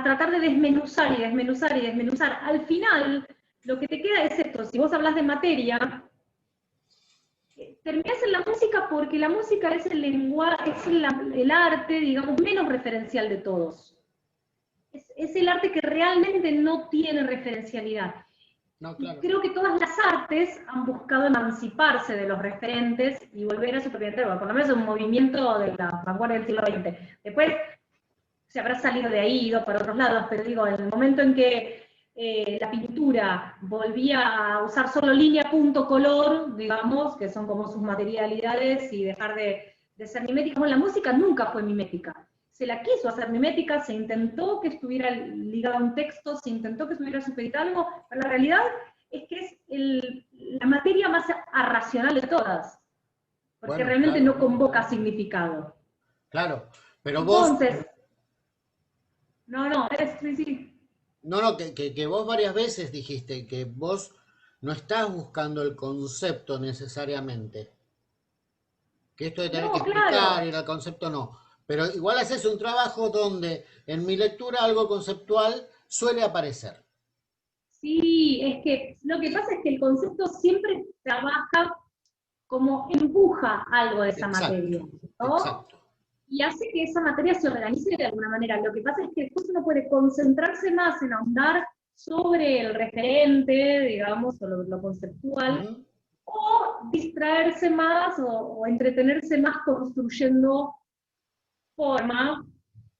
tratar de desmenuzar y desmenuzar y desmenuzar, al final lo que te queda es esto, si vos hablas de materia, terminás en la música porque la música es el lenguaje, es el arte, digamos, menos referencial de todos. Es el arte que realmente no tiene referencialidad. No, Y claro. creo que todas las artes han buscado emanciparse de los referentes y volver a su propia tierra, por lo menos un movimiento de la vanguardia del siglo XX. Después se habrá salido de ahí, ido para otros lados, pero digo, en el momento en que la pintura volvía a usar solo línea, punto, color, digamos, que son como sus materialidades, y dejar de ser mimética. Bueno, la música nunca fue mimética. Se la quiso hacer mimética, se intentó que estuviera ligado a un texto, se intentó que estuviera supeditado a algo, pero la realidad es que es la materia más arracional de todas, porque Bueno, realmente claro, no convoca significado. claro. Pero vos, Entonces, no, sí, sí. no, no, que vos varias veces dijiste que vos no estás buscando el concepto necesariamente. Que esto de tener que No, explicar claro. y el concepto no. Pero igual haces un trabajo donde en mi lectura algo conceptual suele aparecer. Sí, es que lo que pasa es que el concepto siempre trabaja como empuja algo de esa Exacto, materia, ¿no? exacto. Y hace que esa materia se organice de alguna manera. Lo que pasa es que después uno puede concentrarse más en ahondar sobre el referente, digamos, o lo conceptual, Ujú. o distraerse más o entretenerse más construyendo forma.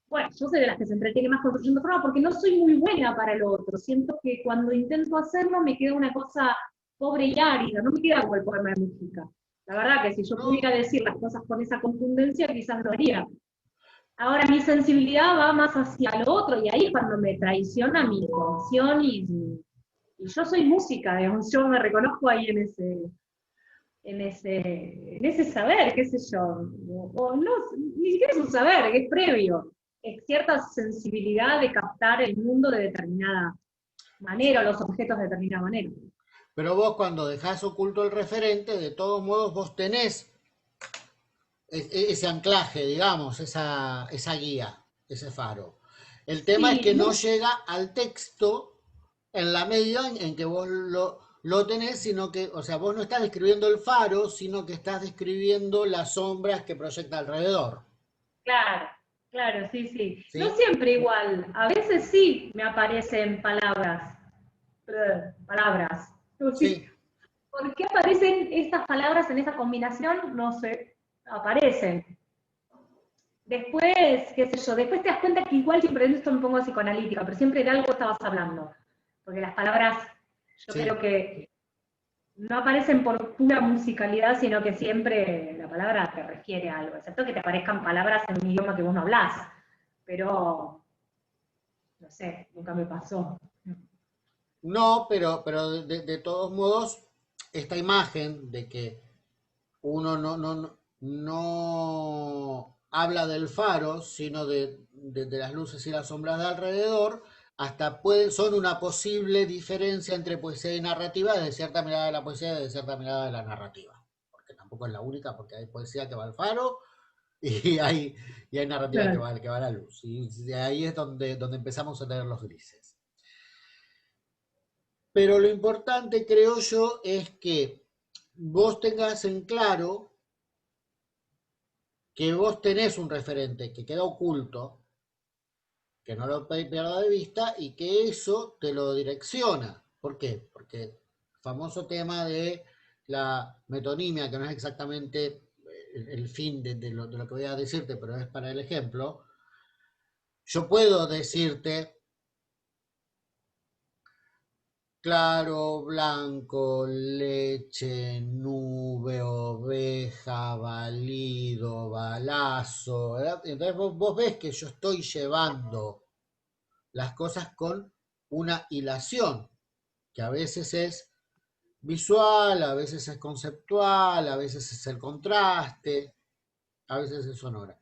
Bueno, yo soy de las que se entretiene más construyendo forma porque no soy muy buena para lo otro. Siento que cuando intento hacerlo me queda una cosa pobre y árida, no me queda como el poema de música. La verdad que si yo No, pudiera decir las cosas con esa contundencia, quizás lo haría. Ahora mi sensibilidad va más hacia lo otro y ahí es cuando me traiciona mi intención y yo soy música, digamos, yo me reconozco ahí en ese saber, qué sé yo, o no, ni siquiera es un saber, es previo, es cierta sensibilidad de captar el mundo de determinada manera, o sí. los objetos de determinada manera. Pero vos cuando dejás oculto el referente, de todos modos vos tenés ese anclaje, digamos, esa guía, ese faro. El tema es Sí, que no no, llega al texto en la medida en que vos lo tenés, sino que, o sea, vos no estás describiendo el faro, sino que estás describiendo las sombras que proyecta alrededor. claro, claro, sí, sí. No ¿Sí? siempre igual, a veces sí me aparecen palabras, palabras. Sí. Sí. ¿Por qué aparecen estas palabras en esa combinación? No sé, aparecen. Después, qué sé yo, después te das cuenta que igual siempre, en esto me pongo psicoanalítica, pero siempre de algo estabas hablando. Porque las palabras, yo creo Sí. que no aparecen por pura musicalidad, sino que siempre la palabra te refiere a algo, excepto que te aparezcan palabras en un idioma que vos no hablás. Pero No sé, nunca me pasó. No, pero de todos modos, esta imagen de que uno no habla del faro, sino de las luces y las sombras de alrededor, hasta son una posible diferencia entre poesía y narrativa, de cierta mirada de la poesía y de cierta mirada de la narrativa. Porque tampoco es la única, porque hay poesía que va al faro y hay narrativa Claro. que va a la luz. Y de ahí es donde empezamos a tener los grises. Pero lo importante, creo yo, es que vos tengas en claro que vos tenés un referente que queda oculto, que no lo pierda de vista y que eso te lo direcciona. ¿Por qué? Porque el famoso tema de la metonimia, que no es exactamente el fin de lo que voy a decirte, pero es para el ejemplo, yo puedo decirte claro, blanco, leche, nube, oveja, balido, balazo, ¿verdad? Entonces vos ves que yo estoy llevando las cosas con una hilación, que a veces es visual, a veces es conceptual, a veces es el contraste, a veces es sonora.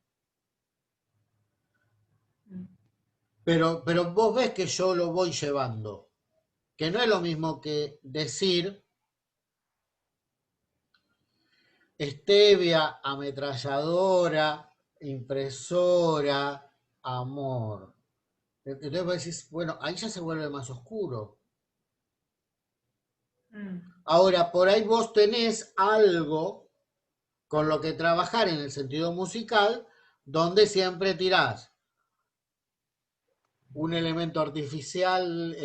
Pero vos ves que yo lo voy llevando, que no es lo mismo que decir stevia, ametralladora, impresora, amor. Entonces vos decís, bueno, ahí ya se vuelve más oscuro. Mm. Ahora, por ahí vos tenés algo con lo que trabajar en el sentido musical, donde siempre tirás un elemento artificial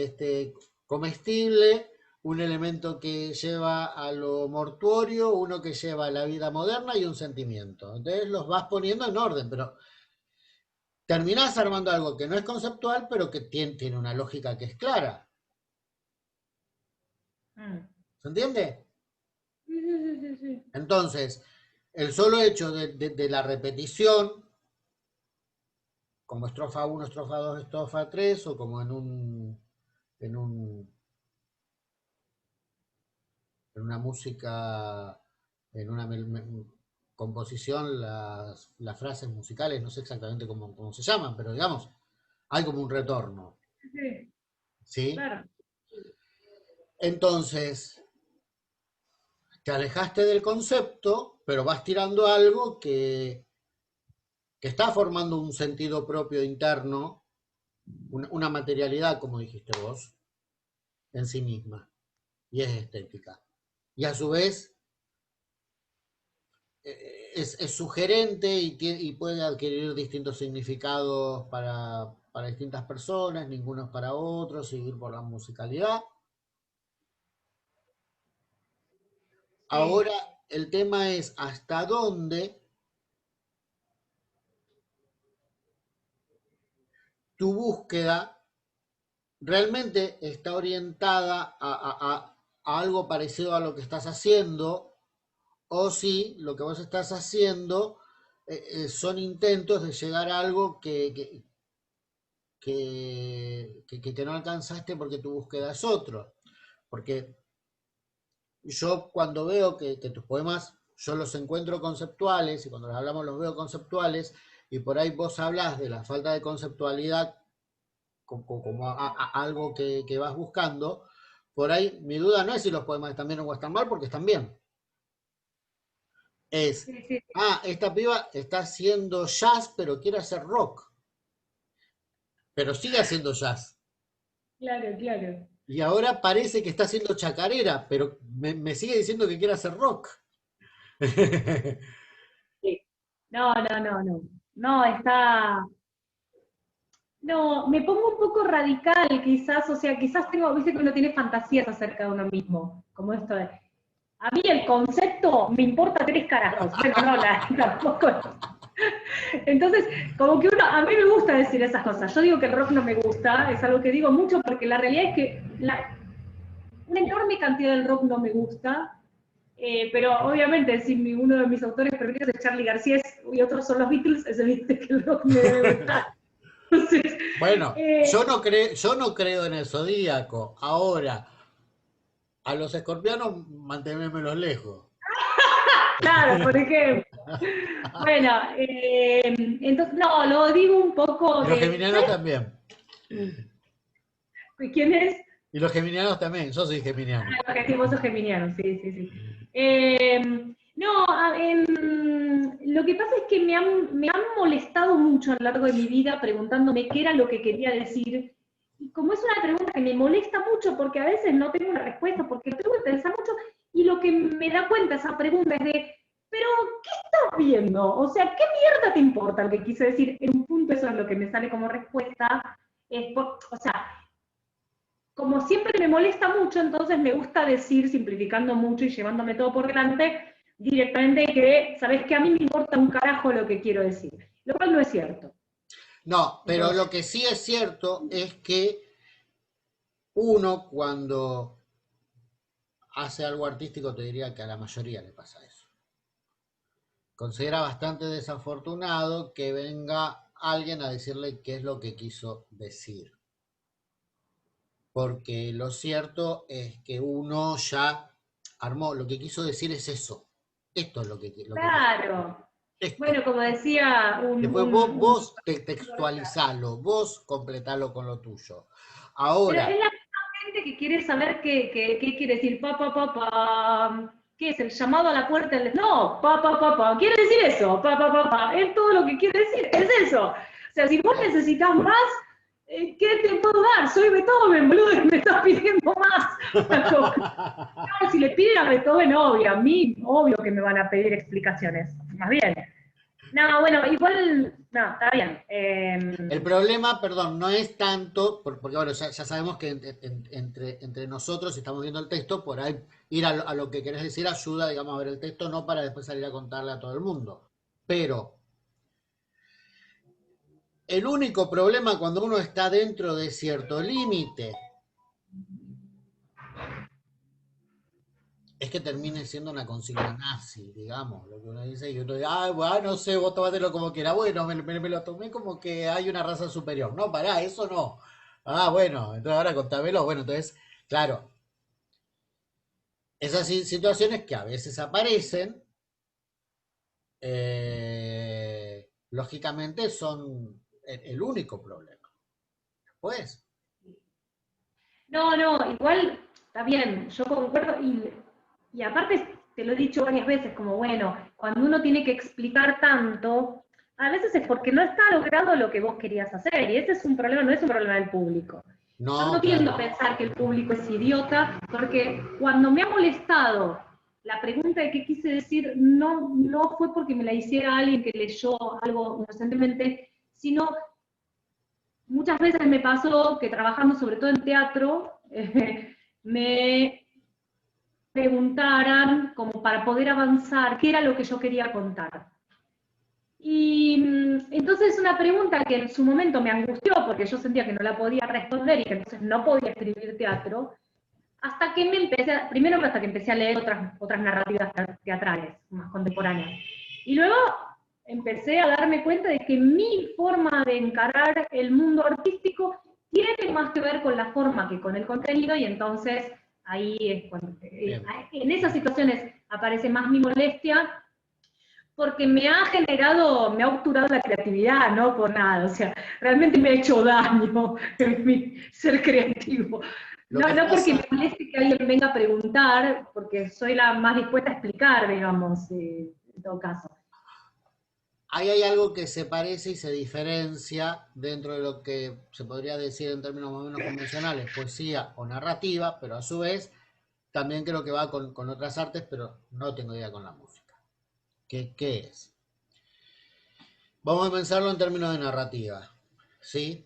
comestible, un elemento que lleva a lo mortuorio, uno que lleva a la vida moderna y un sentimiento. Entonces los vas poniendo en orden, pero terminás armando algo que no es conceptual, pero que tiene una lógica que es clara. Mm. ¿Se entiende? Sí, sí, sí, sí, sí. Entonces, el solo hecho de la repetición, como estrofa 1, estrofa 2, estrofa 3, o como en un en una música, en una composición, las frases musicales, no sé exactamente cómo se llaman, pero digamos, hay como un retorno, Sí, sí, ¿sí? claro. Entonces, te alejaste del concepto, pero vas tirando algo que está formando un sentido propio interno, una materialidad, como dijiste vos, en sí misma, y es estética. Y a su vez es sugerente y puede adquirir distintos significados para distintas personas, ninguno es para otros, seguir por la musicalidad. Sí, Ahora el tema es hasta dónde tu búsqueda realmente está orientada a algo parecido a lo que estás haciendo, o si lo que vos estás haciendo son intentos de llegar a algo que no alcanzaste porque tu búsqueda es otro. Porque yo cuando veo que tus poemas, yo los encuentro conceptuales, y cuando los hablamos los veo conceptuales, y por ahí vos hablas de la falta de conceptualidad como algo que vas buscando, por ahí mi duda no es si los poemas están bien o están mal, porque están bien. Es, sí, sí, esta piba está haciendo jazz, pero quiere hacer rock, pero sigue haciendo jazz. claro, claro. Y ahora parece que está haciendo chacarera, pero me sigue diciendo que quiere hacer rock. Sí. No, no, no, no. No, está. No, me pongo un poco radical quizás, o sea, quizás tengo, viste que uno tiene fantasías acerca de uno mismo, como esto de, a mí el concepto me importa tres carajos, bueno, no, tampoco. Entonces, como que uno, a mí me gusta decir esas cosas, yo digo que el rock no me gusta, es algo que digo mucho porque la realidad es que una enorme cantidad del rock no me gusta, pero obviamente si uno de mis autores preferidos es Charly García y otros son los Beatles, es evidente que el rock me debe gustar. Entonces, Bueno, eh, yo no creo en el zodíaco. Ahora, a los escorpianos, manténmelos lejos. claro, por ejemplo. Bueno, entonces, no, lo digo un poco Y los de, geminianos ¿sabes también. quién es? Y los geminianos también. Yo soy geminiano. Porque sí, vos sos geminiano, sí, sí, sí. No, lo que pasa es que me han molestado mucho a lo largo de mi vida preguntándome qué era lo que quería decir. Y como es una pregunta que me molesta mucho porque a veces no tengo una respuesta, porque lo tengo que pensar mucho, y lo que me da cuenta esa pregunta es de, pero, ¿qué estás viendo? O sea, ¿qué mierda te importa lo que quise decir? En un punto eso es lo que me sale como respuesta. O sea, como siempre me molesta mucho, entonces me gusta decir, simplificando mucho y llevándome todo por delante, directamente que, ¿sabes qué? A mí me importa un carajo lo que quiero decir, lo cual no es cierto. No, pero Entonces, lo que sí es cierto es que uno cuando hace algo artístico, te diría que a la mayoría le pasa eso. Considera bastante desafortunado que venga alguien a decirle qué es lo que quiso decir. Porque lo cierto es que uno ya armó, lo que quiso decir es eso. Esto es lo que quiso. claro. Esto. Bueno, como decía Después vos textualizalo, vos completalo con lo tuyo. pero es Ahora, la misma gente que quiere saber qué quiere decir, ¿qué es el llamado a la puerta? No, quiere decir eso, es todo lo que quiere decir, es eso. O sea, si vos necesitas más, ¿qué te puedo dar? Soy Beethoven, boludo, y me estás pidiendo más. No, si le piden a Beethoven, obvio, a mí, obvio que me van a pedir explicaciones, más bien. No, bueno, igual, no, está bien. el problema, perdón, no es tanto, porque bueno, ya sabemos que entre nosotros, si estamos viendo el texto, por ahí ir a lo que querés decir ayuda, digamos, a ver el texto, no para después salir a contarle a todo el mundo. Pero el único problema cuando uno está dentro de cierto límite es que termine siendo una consigna nazi, digamos, lo que uno dice, y uno dice, ah, bueno, no sé, vos tomátelo como quiera, bueno, me lo tomé como que hay una raza superior, no, pará, eso no, ah, bueno, entonces ahora contámelo, bueno, entonces, claro, esas situaciones que a veces aparecen, lógicamente son el único problema, pues, No, no, igual está bien, yo concuerdo y aparte te lo he dicho varias veces, como bueno, cuando uno tiene que explicar tanto, a veces es porque no está logrado lo que vos querías hacer y ese es un problema, no es un problema del público. Yo no, no tiendo a claro, pensar que el público es idiota, porque cuando me ha molestado la pregunta de qué quise decir, no fue porque me la hiciera alguien que leyó algo inocentemente, sino muchas veces me pasó que trabajando sobre todo en teatro, me preguntaran como para poder avanzar qué era lo que yo quería contar. Y entonces es una pregunta que en su momento me angustió porque yo sentía que no la podía responder y que entonces no podía escribir teatro, hasta que primero hasta que empecé a leer otras narrativas teatrales más contemporáneas. Y luego empecé a darme cuenta de que mi forma de encarar el mundo artístico tiene más que ver con la forma que con el contenido, y entonces ahí es cuando, bien. en esas situaciones aparece más mi molestia, porque me ha obturado la creatividad, no por nada, o sea, realmente me ha hecho daño en mi ser creativo. Lo No, que no porque me pasa, moleste que alguien venga a preguntar, porque soy la más dispuesta a explicar, digamos, en todo caso. ahí hay algo que se parece y se diferencia dentro de lo que se podría decir en términos más o menos convencionales, poesía o narrativa, pero a su vez también creo que va con otras artes, pero no tengo idea con la música. ¿Qué es? Vamos a pensarlo en términos de narrativa, ¿sí?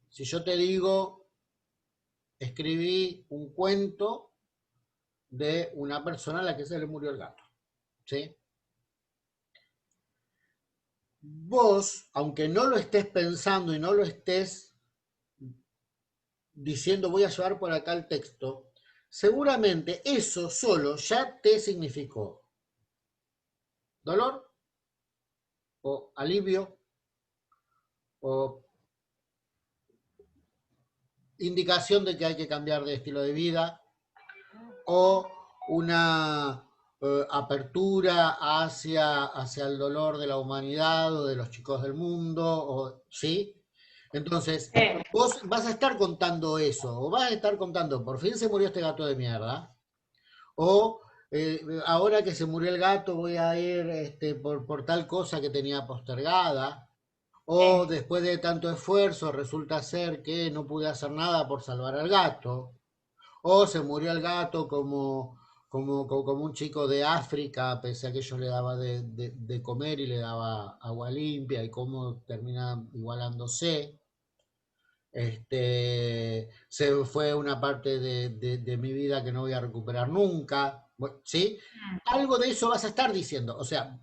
Si yo te digo, escribí un cuento de una persona a la que se le murió el gato, ¿sí? Vos, aunque no lo estés pensando y no lo estés diciendo voy a llevar por acá el texto, seguramente eso solo ya te significó dolor o alivio o indicación de que hay que cambiar de estilo de vida o una apertura hacia el dolor de la humanidad o de los chicos del mundo, ¿sí? Entonces, vos vas a estar contando eso, o vas a estar contando, por fin se murió este gato de mierda, o ahora que se murió el gato voy a ir por tal cosa que tenía postergada, o después de tanto esfuerzo resulta ser que no pude hacer nada por salvar al gato, o se murió el gato como un chico de África, pese a que yo le daba de comer y le daba agua limpia, y cómo termina igualándose. Se fue una parte de mi vida que no voy a recuperar nunca, ¿sí? Algo de eso vas a estar diciendo, o sea,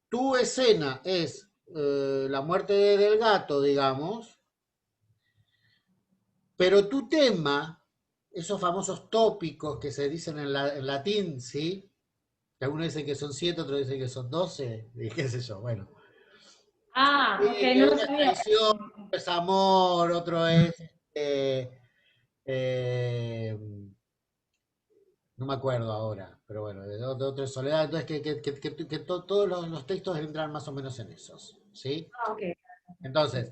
tu escena es la muerte del gato, digamos, pero tu tema, esos famosos tópicos que se dicen en latín, ¿sí? Que algunos dicen que son 7, otros dicen que son 12, y qué sé yo, bueno. Ah, ok, Que no lo uno es sabía. traición, otro es amor, otro es eh, no me acuerdo ahora, pero bueno, de otro es soledad, entonces todos los textos entran más o menos en esos, ¿sí? Ah, ok. Entonces,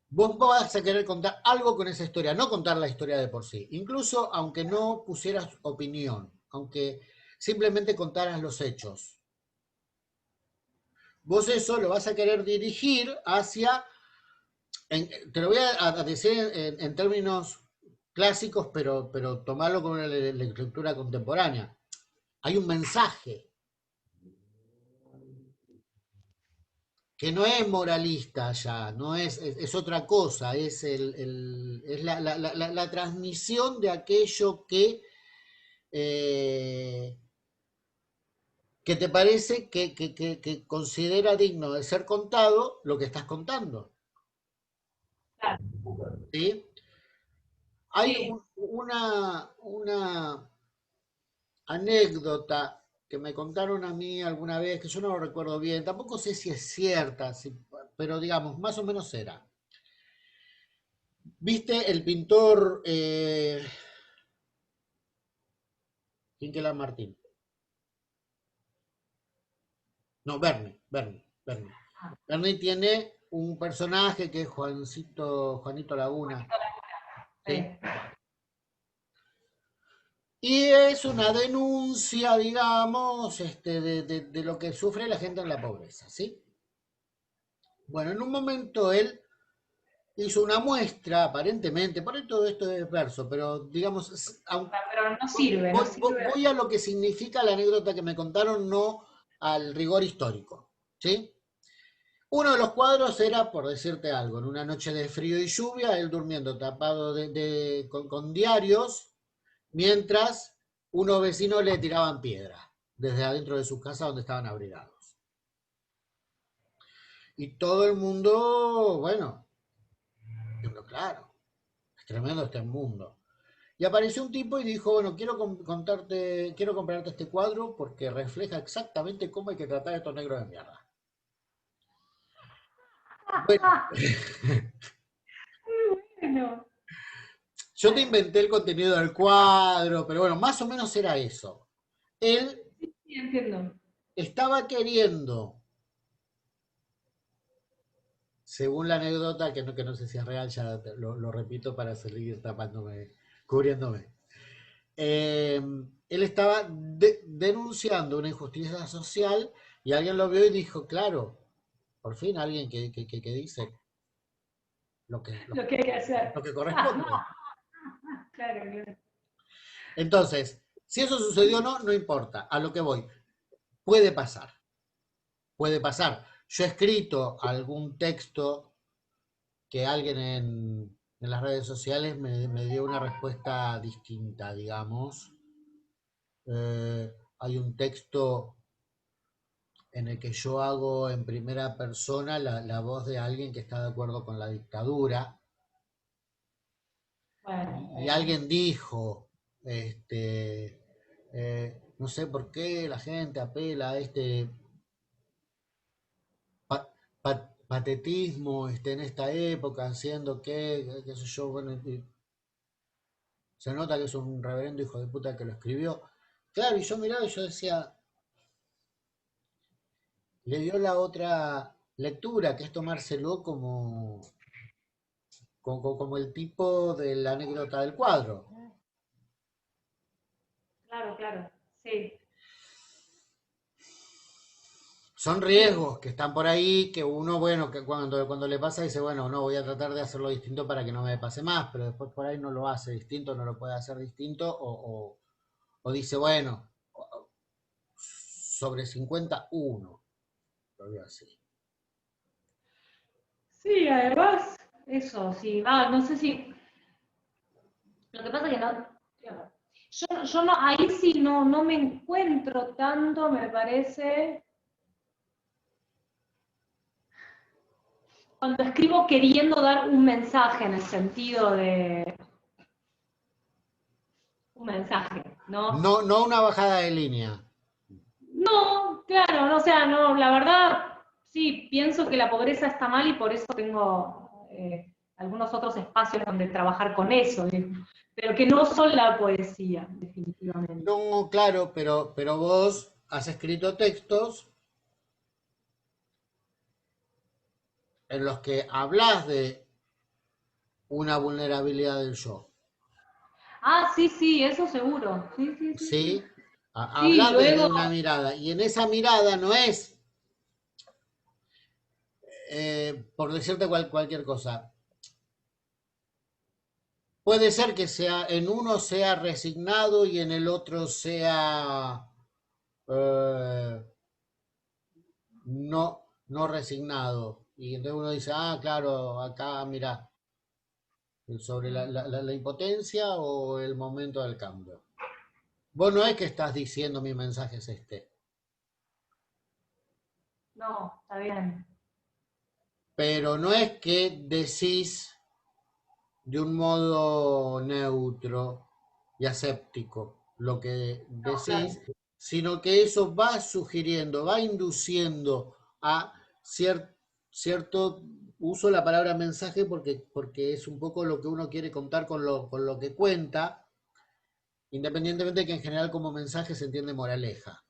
vos vas a querer contar algo con esa historia, no contar la historia de por sí, incluso aunque no pusieras opinión, aunque simplemente contaras los hechos. Vos eso lo vas a querer dirigir hacia, te lo voy a decir en términos clásicos, pero tomarlo con la escritura contemporánea. Hay un mensaje que no es moralista ya, no es otra cosa, es la transmisión de aquello eh, que te parece que considera digno de ser contado lo que estás contando. Claro. ¿Sí? Hay Sí. una anécdota que me contaron a mí alguna vez, que yo no lo recuerdo bien, tampoco sé si es cierta, pero digamos, más o menos era. ¿Viste el pintor Quinquela Martín? No, Bernie. Ah, Bernie tiene un personaje que es Juanito Laguna, ¿sí? sí. Y es una denuncia, digamos, de lo que sufre la gente en la pobreza, ¿sí? Bueno, en un momento él hizo una muestra, aparentemente, por ahí todo esto es verso, pero digamos, Ah, pero no sirve, no sirve. voy a lo que significa la anécdota que me contaron, no al rigor histórico, ¿sí? Uno de los cuadros era, por decirte algo, en una noche de frío y lluvia, él durmiendo tapado con diarios, mientras unos vecinos le tiraban piedra desde adentro de su casa donde estaban abrigados. Y todo el mundo, bueno, diciendo, claro, es tremendo este mundo. Y apareció un tipo y dijo, bueno, quiero comprarte este cuadro porque refleja exactamente cómo hay que tratar a estos negros de mierda. Bueno, Muy bueno. yo te inventé el contenido del cuadro, pero bueno, más o menos era eso. Él Sí, sí, entiendo. estaba queriendo, según la anécdota, que no sé si es real, ya lo repito para seguir tapándome, cubriéndome. Eh, Él estaba denunciando una injusticia social y alguien lo vio y dijo, claro, por fin alguien que dice lo que, lo, Lo que hay que hacer. lo que corresponde. Claro, claro. Entonces, si eso sucedió o no, no importa, a lo que voy. Puede pasar, puede pasar. Yo he escrito algún texto que alguien en las redes sociales me dio una respuesta distinta, digamos. Hay un texto en el que yo hago en primera persona la voz de alguien que está de acuerdo con la dictadura. Bueno, Y alguien dijo, no sé por qué la gente apela a este patetismo en esta época, haciendo que, qué sé yo, bueno, y se nota que es un reverendo hijo de puta que lo escribió. Claro, y yo miraba y yo decía, le dio la otra lectura, que es tomárselo como el tipo de la anécdota del cuadro. Claro, claro, sí, Son sí, riesgos que están por ahí, que uno, bueno, que cuando le pasa dice, bueno, no, voy a tratar de hacerlo distinto para que no me pase más, pero después por ahí no lo hace distinto, no lo puede hacer distinto, o dice, bueno, sobre 51, lo veo así. sí, además, eso, sí, va, no sé si, lo que pasa es que no, yo no, ahí sí no me encuentro tanto, me parece, cuando escribo queriendo dar un mensaje en el sentido de un mensaje, ¿no? No, no una bajada de línea. No, claro, no, o sea, no, la verdad, sí, pienso que la pobreza está mal y por eso tengo algunos otros espacios donde trabajar con eso, pero que no son la poesía, definitivamente. No, claro, pero vos has escrito textos en los que hablas de una vulnerabilidad del yo, Ah, sí, sí, eso seguro, sí, sí, sí, sí. ¿sí? Sí, Hablas desde luego, una mirada, y en esa mirada no es, por decirte cualquier cosa, puede ser que sea en uno sea resignado y en el otro sea eh, no resignado. Y entonces uno dice, ah, claro, acá mira, sobre la impotencia o el momento del cambio. Vos no es que estás diciendo mi mensaje es este, no, está bien. pero no es que decís de un modo neutro y aséptico lo que No, claro. decís, sino que eso va sugiriendo, va induciendo a cierto uso la palabra mensaje porque es un poco lo que uno quiere contar con lo que cuenta, independientemente de que en general como mensaje se entiende moraleja.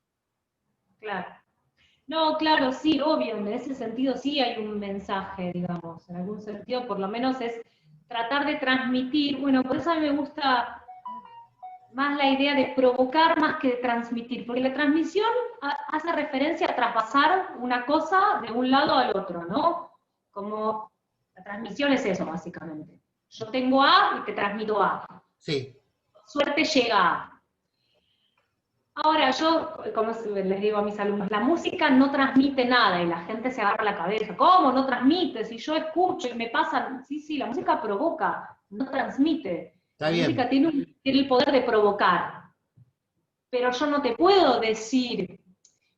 Claro. No, claro, sí, obvio, en ese sentido sí hay un mensaje, digamos, en algún sentido por lo menos es tratar de transmitir, bueno, por eso a mí me gusta más la idea de provocar más que de transmitir, porque la transmisión hace referencia a traspasar una cosa de un lado al otro, ¿no? Como la transmisión es eso, básicamente. Yo tengo A y te transmito A. Sí, Suerte llega A. Ahora, yo, como les digo a mis alumnos, la música no transmite nada y la gente se agarra la cabeza. ¿Cómo no transmite? Si yo escucho y me pasa. Sí, sí, la música provoca, no transmite. está La música bien, tiene el poder de provocar. Pero yo no te puedo decir,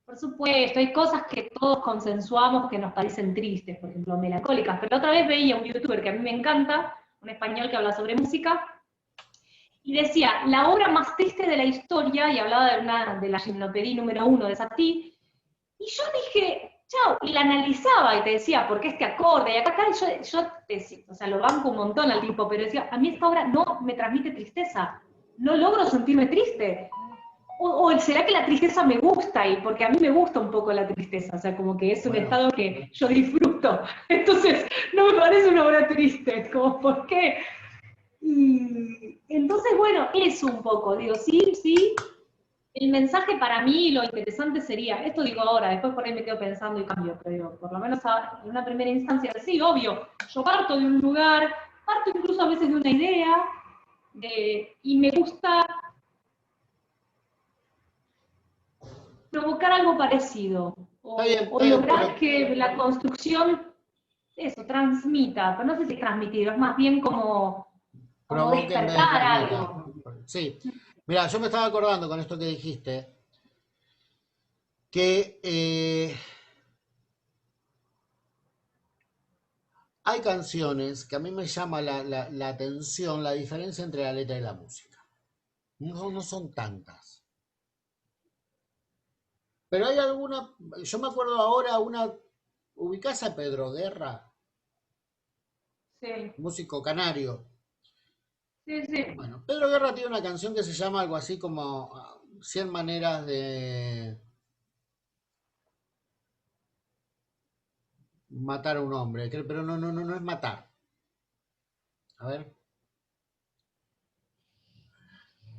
por supuesto, hay cosas que todos consensuamos que nos parecen tristes, por ejemplo, melancólicas. Pero otra vez veía un youtuber que a mí me encanta, un español que habla sobre música, y decía, la obra más triste de la historia, y hablaba de la gimnopedía número 1 de Satie, y yo dije, chao, y la analizaba y te decía, ¿por qué este acorde? Y acá yo te decía, o sea, lo banco un montón al tipo, pero decía, a mí esta obra no me transmite tristeza, no logro sentirme triste. O será que la tristeza me gusta, y porque a mí me gusta un poco la tristeza, o sea, como que es un bueno, estado que yo disfruto. Entonces, no me parece una obra triste, es como, ¿por qué? Y entonces, bueno, eso un poco, digo, sí, sí, el mensaje para mí, lo interesante sería, esto digo ahora, después por ahí me quedo pensando y cambio, pero digo, por lo menos en una primera instancia, sí, obvio, yo parto de un lugar, parto incluso a veces de una idea, y me gusta provocar algo parecido, o está bien, lograr que la construcción, eso, transmita, pero no sé si es transmitir, es más bien como provoque en vez de despertar transmita. algo. Sí, mira, yo me estaba acordando con esto que dijiste, que hay canciones que a mí me llama la atención la diferencia entre la letra y la música. No son tantas. Pero hay alguna, yo me acuerdo ahora una ¿Ubicás a Pedro Guerra? Sí, Músico canario. sí, sí. Bueno, Pedro Guerra tiene una canción que se llama algo así como 100 maneras de matar a un hombre, pero no es matar. A ver.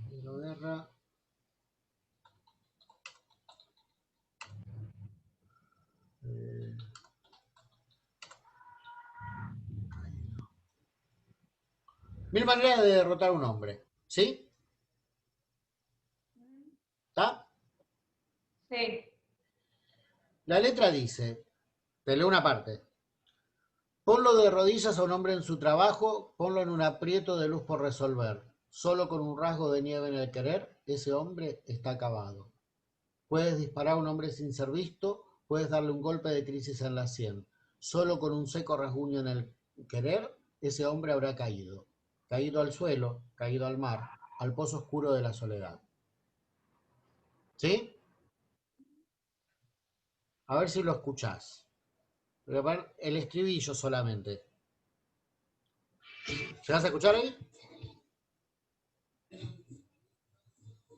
Pedro Guerra. eh, 1000 maneras de derrotar a un hombre. ¿Sí? ¿Está? Sí. La letra dice, te leo una parte. Ponlo de rodillas a un hombre en su trabajo, ponlo en un aprieto de luz por resolver. Solo con un rasgo de nieve en el querer, ese hombre está acabado. Puedes disparar a un hombre sin ser visto, puedes darle un golpe de crisis en la sien. Solo con un seco rasguño en el querer, ese hombre habrá caído. Caído al suelo, caído al mar, al pozo oscuro de la soledad. ¿Sí? A ver si lo escuchás. Voy a poner el estribillo solamente. ¿Se vas a escuchar ahí?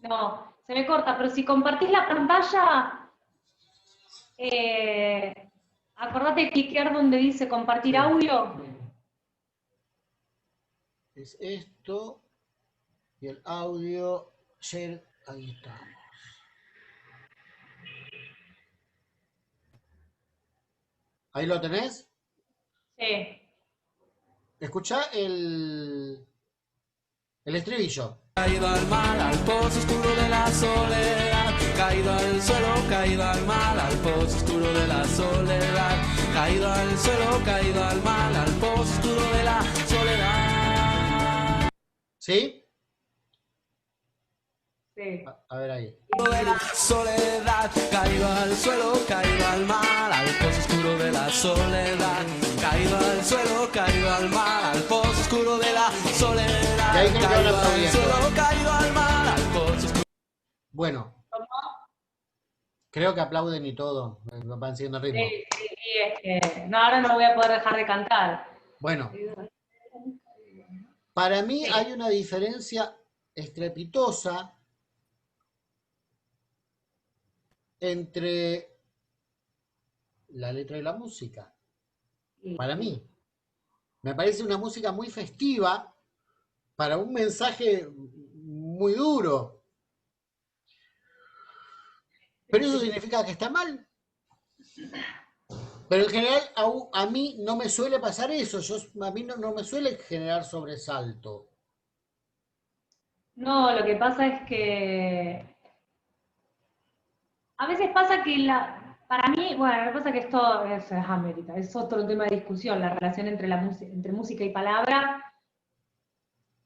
No, se me corta, pero si compartís la pantalla, eh, acordate de cliquear donde dice compartir Sí. audio. Es esto y el audio. Share, ahí estamos. ¿Ahí lo tenés? Sí. Escuchá el estribillo. Caído al mar, al pozo oscuro de la soledad, caído al suelo, caído al mar, al pozo oscuro de la soledad, caído al suelo, caído al mar, al pozo oscuro de la soledad. ¿Sí? Sí. A ver ahí. De la soledad, caído al suelo, caído al mar, al pozo oscuro de la soledad, caído al suelo, caído al mar, al pozo oscuro de la soledad, Y ahí creo que van caído al aplaudiendo. suelo, caído al mar, al pozo oscuro. Bueno, creo que aplauden y todo. Van siguiendo el ritmo. Sí, sí, sí, es que no, ahora no voy a poder dejar de cantar. Bueno, para mí Sí. hay una diferencia estrepitosa entre la letra y la música. Para mí. Me parece una música muy festiva para un mensaje muy duro. Pero eso significa que está mal. Pero en general a mí no me suele pasar eso. A mí no me suele generar sobresalto. No, lo que pasa es que a veces pasa que para mí, bueno, lo que pasa es que esto es América, es otro tema de discusión, la relación entre entre música y palabra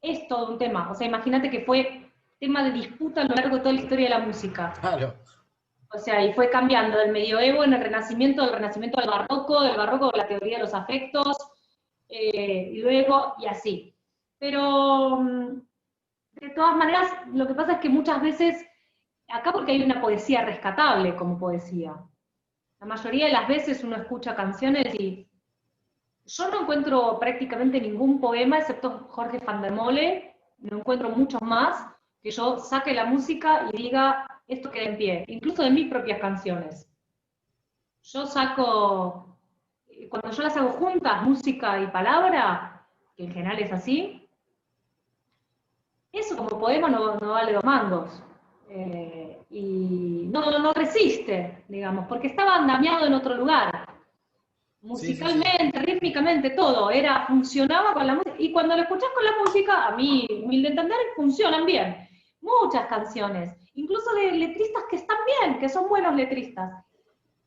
es todo un tema. O sea, imagínate que fue tema de disputa a lo largo de toda la historia de la música. Claro. O sea, y fue cambiando del medioevo en el Renacimiento, del Renacimiento al del Barroco a la teoría de los afectos, y luego, y así. Pero, de todas maneras, lo que pasa es que muchas veces, acá porque hay una poesía rescatable como poesía. La mayoría de las veces uno escucha canciones y yo no encuentro prácticamente ningún poema, excepto Jorge van der Mole, no encuentro muchos más, que yo saque la música y diga, esto queda en pie, incluso de mis propias canciones. Yo saco, cuando yo las hago juntas, música y palabra, que en general es así, eso como poema no vale dos mangos. Y no resiste, digamos, porque estaba andamiado en otro lugar. Sí, sí, sí. Musicalmente, rítmicamente, todo, funcionaba con la música, y cuando lo escuchás con la música, a mí, humilde entender, funcionan bien. Muchas canciones, incluso de letristas que están bien, que son buenos letristas.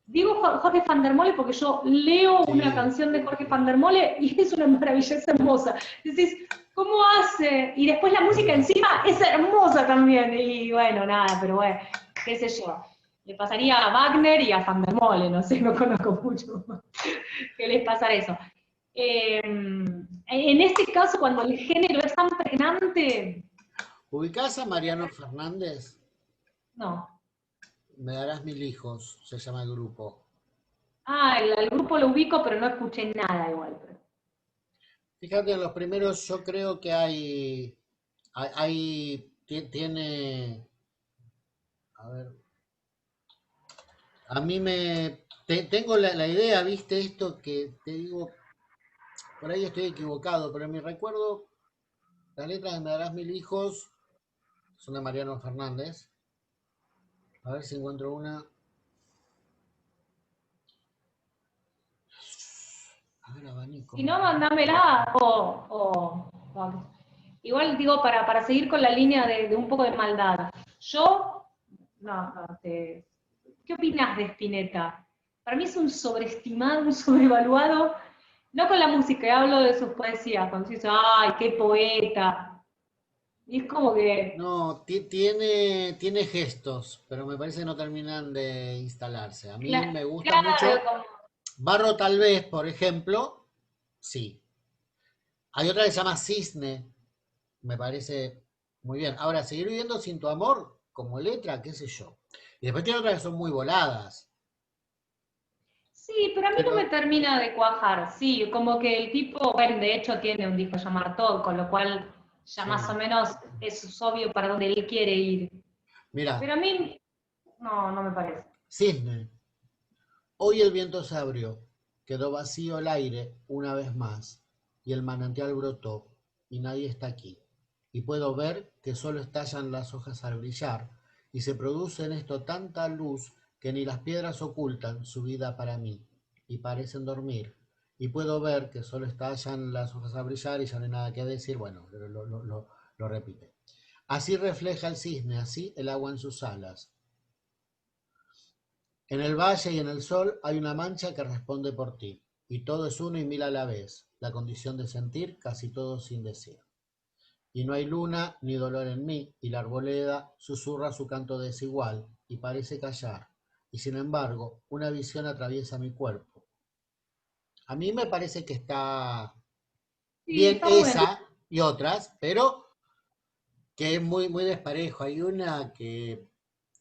Digo Jorge van der Mole porque yo leo una Sí. canción de Jorge van der Mole y es una maravilla, es hermosa. Decís, ¿cómo hace? Y después la música encima es hermosa también. Y bueno, nada, pero bueno, qué sé yo. Le pasaría a Wagner y a van der Mole, no sé, no conozco mucho más. ¿Qué les pasa eso? En este caso, cuando el género es tan pregnante, ¿Ubicás a Mariano Fernández? no. Me darás 1000 hijos, se llama el grupo. Ah, el grupo lo ubico, pero no escuché nada igual. Fíjate, en los primeros yo creo que tiene, a ver, a mí tengo la idea, viste, esto que te digo, por ahí estoy equivocado, pero en mi recuerdo, las letras de Me darás mil hijos son de Mariano Fernández. A ver si encuentro una. A ver, abanico. Si no, mandámela igual digo, para seguir con la línea de un poco de maldad. Yo, ¿qué opinas de Spinetta? Para mí es un sobreestimado, un sobrevaluado, no con la música, hablo de sus poesías, cuando se dice, ¡ay, qué poeta! Y es como que, No, tiene gestos, pero me parece que no terminan de instalarse. A mí me gusta claro, mucho. como, Barro tal vez, por ejemplo, sí. Hay otra que se llama Cisne, me parece muy bien. Ahora, seguir viviendo sin tu amor, como letra, qué sé yo. Y después tiene otras que son muy voladas. sí, pero a mí no me Pero, termina de cuajar, sí, como que el tipo, bueno, de hecho tiene un disco llamado Todo, con lo cual ya más o sí. menos es obvio para dónde él quiere ir. Mira, Pero a mí, no me parece. Cisne. Hoy el viento se abrió, quedó vacío el aire una vez más, y el manantial brotó, y nadie está aquí. Y puedo ver que solo estallan las hojas al brillar, y se produce en esto tanta luz que ni las piedras ocultan su vida para mí, y parecen dormir. Y puedo ver que solo estallan las hojas al brillar y ya no hay nada que decir. Bueno, lo repite. Así refleja el cisne, así el agua en sus alas. En el valle y en el sol hay una mancha que responde por ti, y todo es uno y mil a la vez, la condición de sentir casi todo sin decir. Y no hay luna ni dolor en mí, y la arboleda susurra su canto desigual, y parece callar, y sin embargo una visión atraviesa mi cuerpo. A mí me parece que está Sí, bien está bueno. esa y otras, pero que es muy, muy desparejo. Hay una que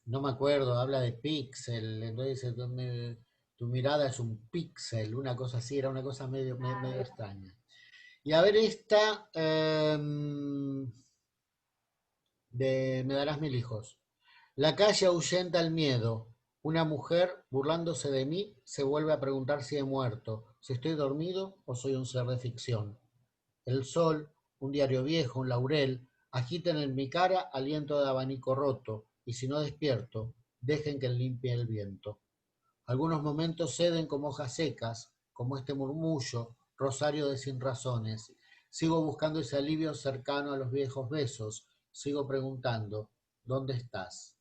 no me acuerdo, habla de píxel, entonces dice, tu mirada es un píxel, una cosa así, era una cosa medio extraña. Y a ver esta, de Me darás mil hijos. La calle ahuyenta el miedo. Una mujer, burlándose de mí, se vuelve a preguntar si he muerto, si estoy dormido o soy un ser de ficción. El sol, un diario viejo, un laurel, agitan en mi cara aliento de abanico roto, y si no despierto, dejen que limpie el viento. Algunos momentos ceden como hojas secas, como este murmullo, rosario de sin razones. Sigo buscando ese alivio cercano a los viejos besos, sigo preguntando, ¿dónde estás?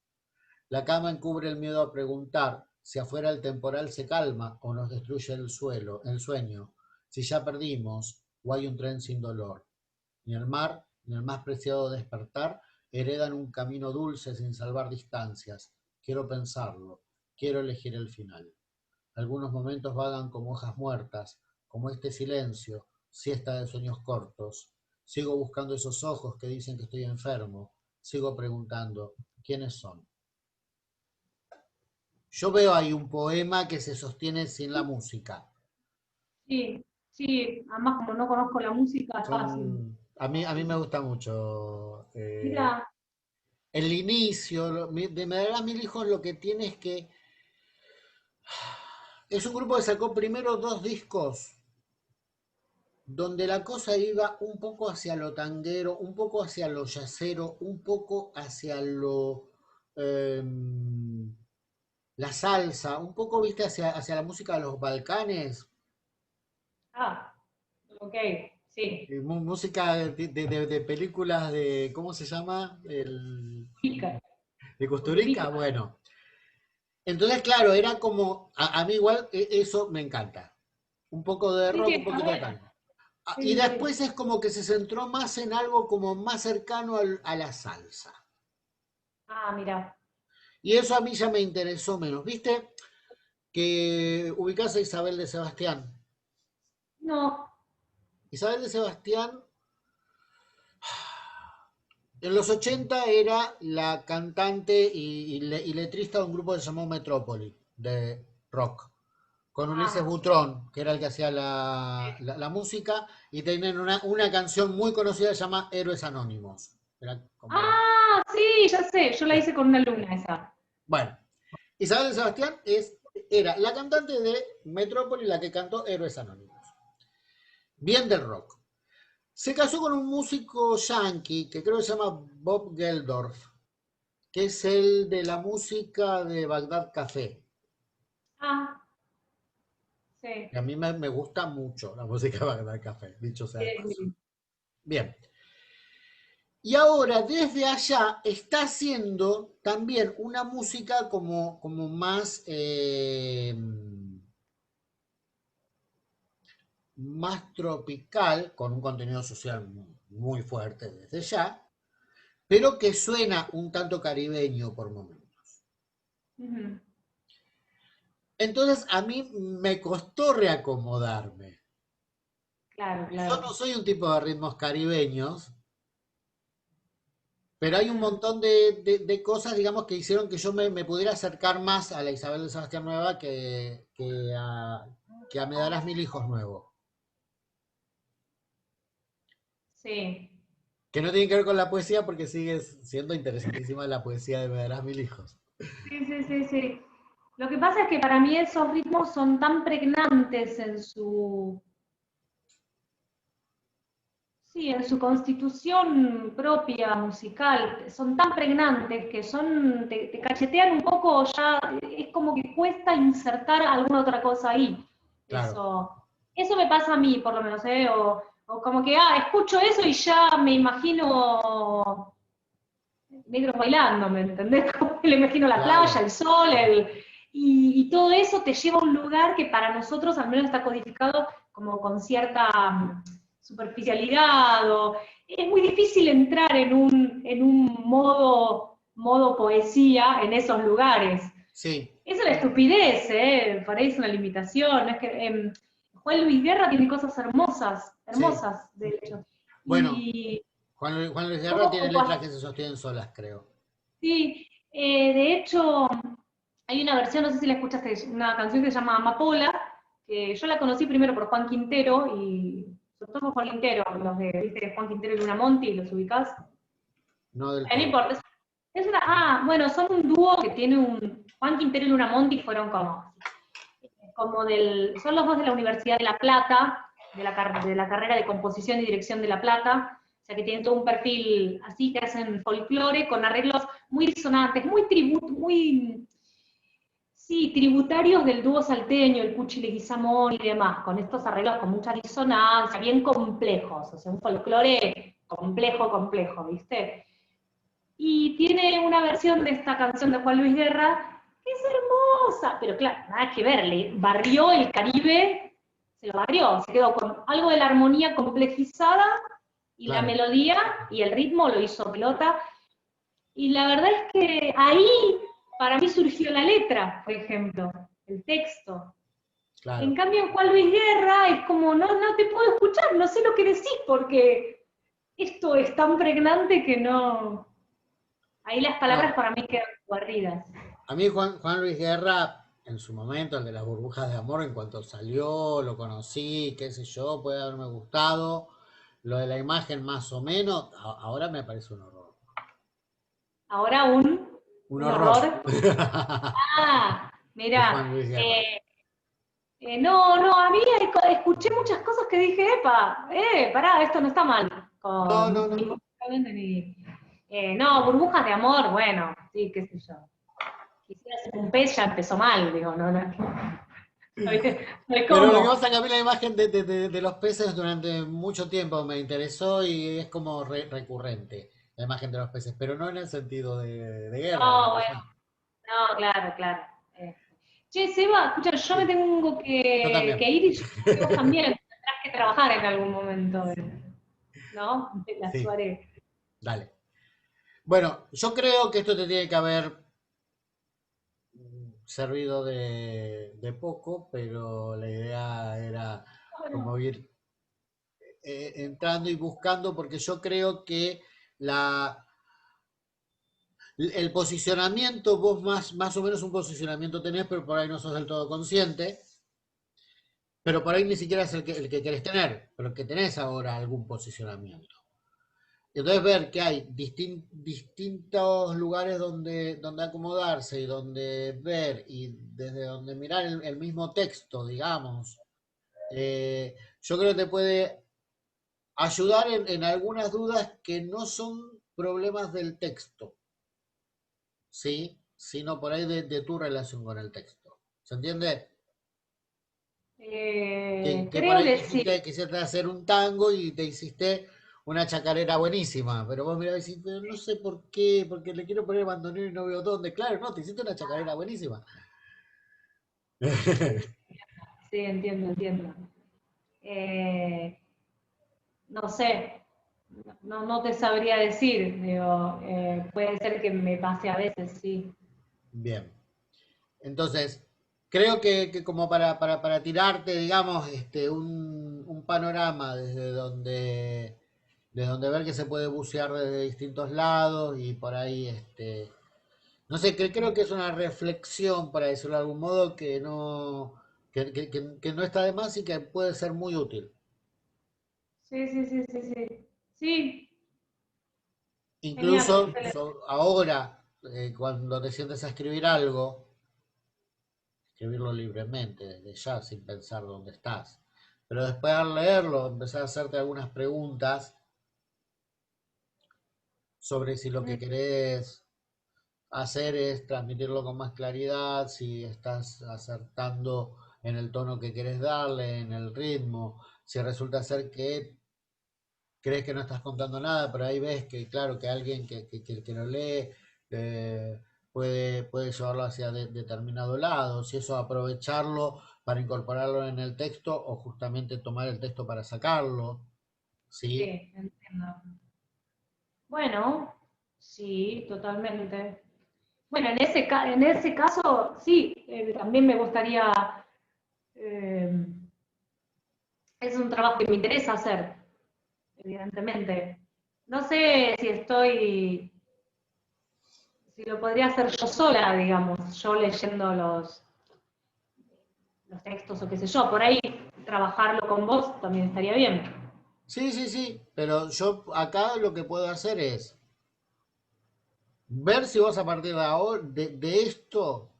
La cama encubre el miedo a preguntar si afuera el temporal se calma o nos destruye el sueño, si ya perdimos o hay un tren sin dolor. Ni el mar, ni el más preciado despertar heredan un camino dulce sin salvar distancias. Quiero pensarlo, quiero elegir el final. Algunos momentos vagan como hojas muertas, como este silencio, siesta de sueños cortos. Sigo buscando esos ojos que dicen que estoy enfermo. Sigo preguntando, ¿quiénes son? Yo veo ahí un poema que se sostiene sin la música. Sí, sí, además como no conozco la música, es fácil. A mí me gusta mucho. Mira, El inicio de Me darás mil hijos lo que tiene es que es un grupo que sacó primero dos discos donde la cosa iba un poco hacia lo tanguero, un poco hacia lo yacero, un poco hacia eh, la salsa, un poco, viste, hacia la música de los Balcanes, ah, ok, sí, música de películas de, ¿cómo se llama? pica, De Costa Rica, Kusturica. bueno. Entonces, claro, era como, a mí igual eso me encanta. Un poco de Sí, rock, un sí, a poquito de ver, tango. Y sí, sí, sí. después es como que se centró más en algo como más cercano a la salsa. Ah, mira, Y eso a mí ya me interesó menos. ¿Viste? Que ubicás a Isabel de Sebastián. no, Isabel de Sebastián en los 80 era la cantante y letrista de un grupo que se llamó Metrópoli, de rock. con Ulises Ah, Butrón, que era el que hacía la música, y tienen una canción muy conocida que se llama Héroes Anónimos. Era como... sí, ya sé, yo la Bien. hice con una alumna esa. Bueno, Isabel de Sebastián era la cantante de Metrópoli, la que cantó Héroes Anónimos. Bien del rock. Se casó con un músico yankee que creo que se llama Bob Geldorf, que es el de la música de Bagdad Café. Ah, sí. Y a mí me gusta mucho la música de Bagdad Café, dicho sea de paso. Sí. Bien. Y ahora desde allá está haciendo también una música como más, más tropical, con un contenido social muy fuerte desde ya, pero que suena un tanto caribeño por momentos. Ujú. Entonces a mí me costó reacomodarme. Claro, Yo no claro. soy un tipo de ritmos caribeños, pero hay un Ujú. montón de cosas, digamos, que hicieron que yo me pudiera acercar más a la Isabel de Sebastián Nueva que a Me darás mil hijos nuevo. Sí. Que no tiene que ver con la poesía porque sigue siendo interesantísima la poesía de Me darás mil hijos. Sí, sí, sí, sí. Lo que pasa es que para mí esos ritmos son tan pregnantes sí, en su constitución propia musical, son tan pregnantes que te cachetean un poco ya, es como que cuesta insertar alguna otra cosa ahí. Claro, Eso me pasa a mí, por lo menos, ¿eh? O como que, escucho eso y ya me imagino negros bailando, ¿me entendés? Como que le imagino la playa, claro, el sol, y todo eso te lleva a un lugar que para nosotros al menos está codificado como con cierta superficialidad, o es muy difícil entrar en un modo poesía en esos lugares. sí. Es una estupidez, por ahí es una limitación. Es que Juan Luis Guerra tiene cosas hermosas, Sí. hermosas, de hecho. Bueno, Y Juan Luis Guerra cómo, tiene letras que se sostienen solas, creo. sí, de hecho, hay una versión, no sé si la escuchaste, una canción que se llama Amapola, que yo la conocí primero por Juan Quintero, y sobre todo por Juan Quintero, los de, viste, Juan Quintero y Luna Monti, ¿los ubicás? No del No todo. importa. Bueno, son un dúo que tiene Juan Quintero y Luna Monti fueron son los dos de la Universidad de La Plata, de la carrera de composición y dirección de La Plata, o sea que tienen todo un perfil así, que hacen folclore con arreglos muy disonantes, sí, tributarios del dúo salteño, el Cuchi Leguizamón y demás, con estos arreglos con mucha disonancia, bien complejos, o sea, un folclore complejo, complejo, ¿viste? Y tiene una versión de esta canción de Juan Luis Guerra que es hermosa, pero claro, nada que ver, le barrió el Caribe, se lo barrió, se quedó con algo de la armonía complejizada y la Claro, melodía y el ritmo lo hizo pelota. Y la verdad es que ahí para mí surgió la letra, por ejemplo, el texto. En claro. cambio, en Juan Luis Guerra es como, no, no te puedo escuchar, no sé lo que decís porque esto es tan pregnante que no, ahí las palabras No, para mí quedan guardidas. a mí Juan Luis Guerra, en su momento, el de las burbujas de amor, en cuanto salió, lo conocí, qué sé yo, puede haberme gustado. Lo de la imagen más o menos, ahora me parece un horror. Ahora Un un horror. horror. De Mira, Juan Luis Guerra. no, no, a mí escuché muchas cosas que dije, epa, pará, esto no está mal. No, no, Ni no. musicalmente no, burbujas de amor, bueno, sí, qué sé yo. Quisiera ser un pez, ya empezó mal, digo, no, no, no hay Pero lo que cómo. pasa es que a mí la imagen de los peces durante mucho tiempo me interesó y es como recurrente, la imagen de los peces, pero no en el sentido de guerra, de No, bueno, guerra. no, claro, claro. Che, Seba, escucha, yo me Sí, tengo yo que también. ir y yo creo que vos también tendrás que trabajar en algún momento, ¿no? De la Sí, soirée. dale. Bueno, yo creo que esto te tiene que haber servido de poco, pero la idea era como Bueno, ir entrando y buscando, porque yo creo que la, el posicionamiento, vos más o menos un posicionamiento tenés, pero por ahí no sos del todo consciente. pero por ahí ni siquiera es el que querés tener, pero que tenés ahora algún posicionamiento. Entonces ver que hay distintos lugares donde acomodarse y donde ver y desde donde mirar el mismo texto, digamos, yo creo que te puede ayudar en algunas dudas que no son problemas del texto, ¿sí? Sino por ahí de tu relación con el texto. ¿Se entiende? Que por Creo ahí que sí. quisiste hacer un tango y te hiciste una chacarera buenísima, pero vos mirás y decís, pero no sé por qué, porque le quiero poner bandoneón y no veo dónde. Claro, no, te hiciste una chacarera buenísima. Sí, entiendo, entiendo. Eh, no sé, no te sabría decir, digo, puede ser que me pase a veces, sí. Bien. Entonces, creo que como para tirarte, digamos, un panorama desde donde ver que se puede bucear desde distintos lados y por ahí, no sé, creo que es una reflexión, para decirlo de algún modo, que no está de más y que puede ser muy útil. Sí, sí, sí, sí, sí. Sí, genial, Incluso excelente. ahora, cuando te sientes a escribir algo, escribirlo libremente, desde ya, sin pensar dónde estás. Pero después al leerlo, empezar a hacerte algunas preguntas sobre si lo que querés hacer es transmitirlo con más claridad, si estás acertando en el tono que querés darle, en el ritmo, si resulta ser que crees que no estás contando nada, pero ahí ves que, claro, que alguien que lo lee eh, puede llevarlo hacia determinado lado, si eso aprovecharlo para incorporarlo en el texto o justamente tomar el texto para sacarlo, ¿sí? Sí, entiendo. Bueno, sí, totalmente. Bueno, en ese caso, sí, también me gustaría, eh, es un trabajo que me interesa hacer, evidentemente. No sé si lo podría hacer yo sola, digamos, yo leyendo los textos o qué sé yo, por ahí trabajarlo con vos también estaría bien. Sí, sí, sí, pero yo acá lo que puedo hacer es ver si vos a partir de ahora, de esto,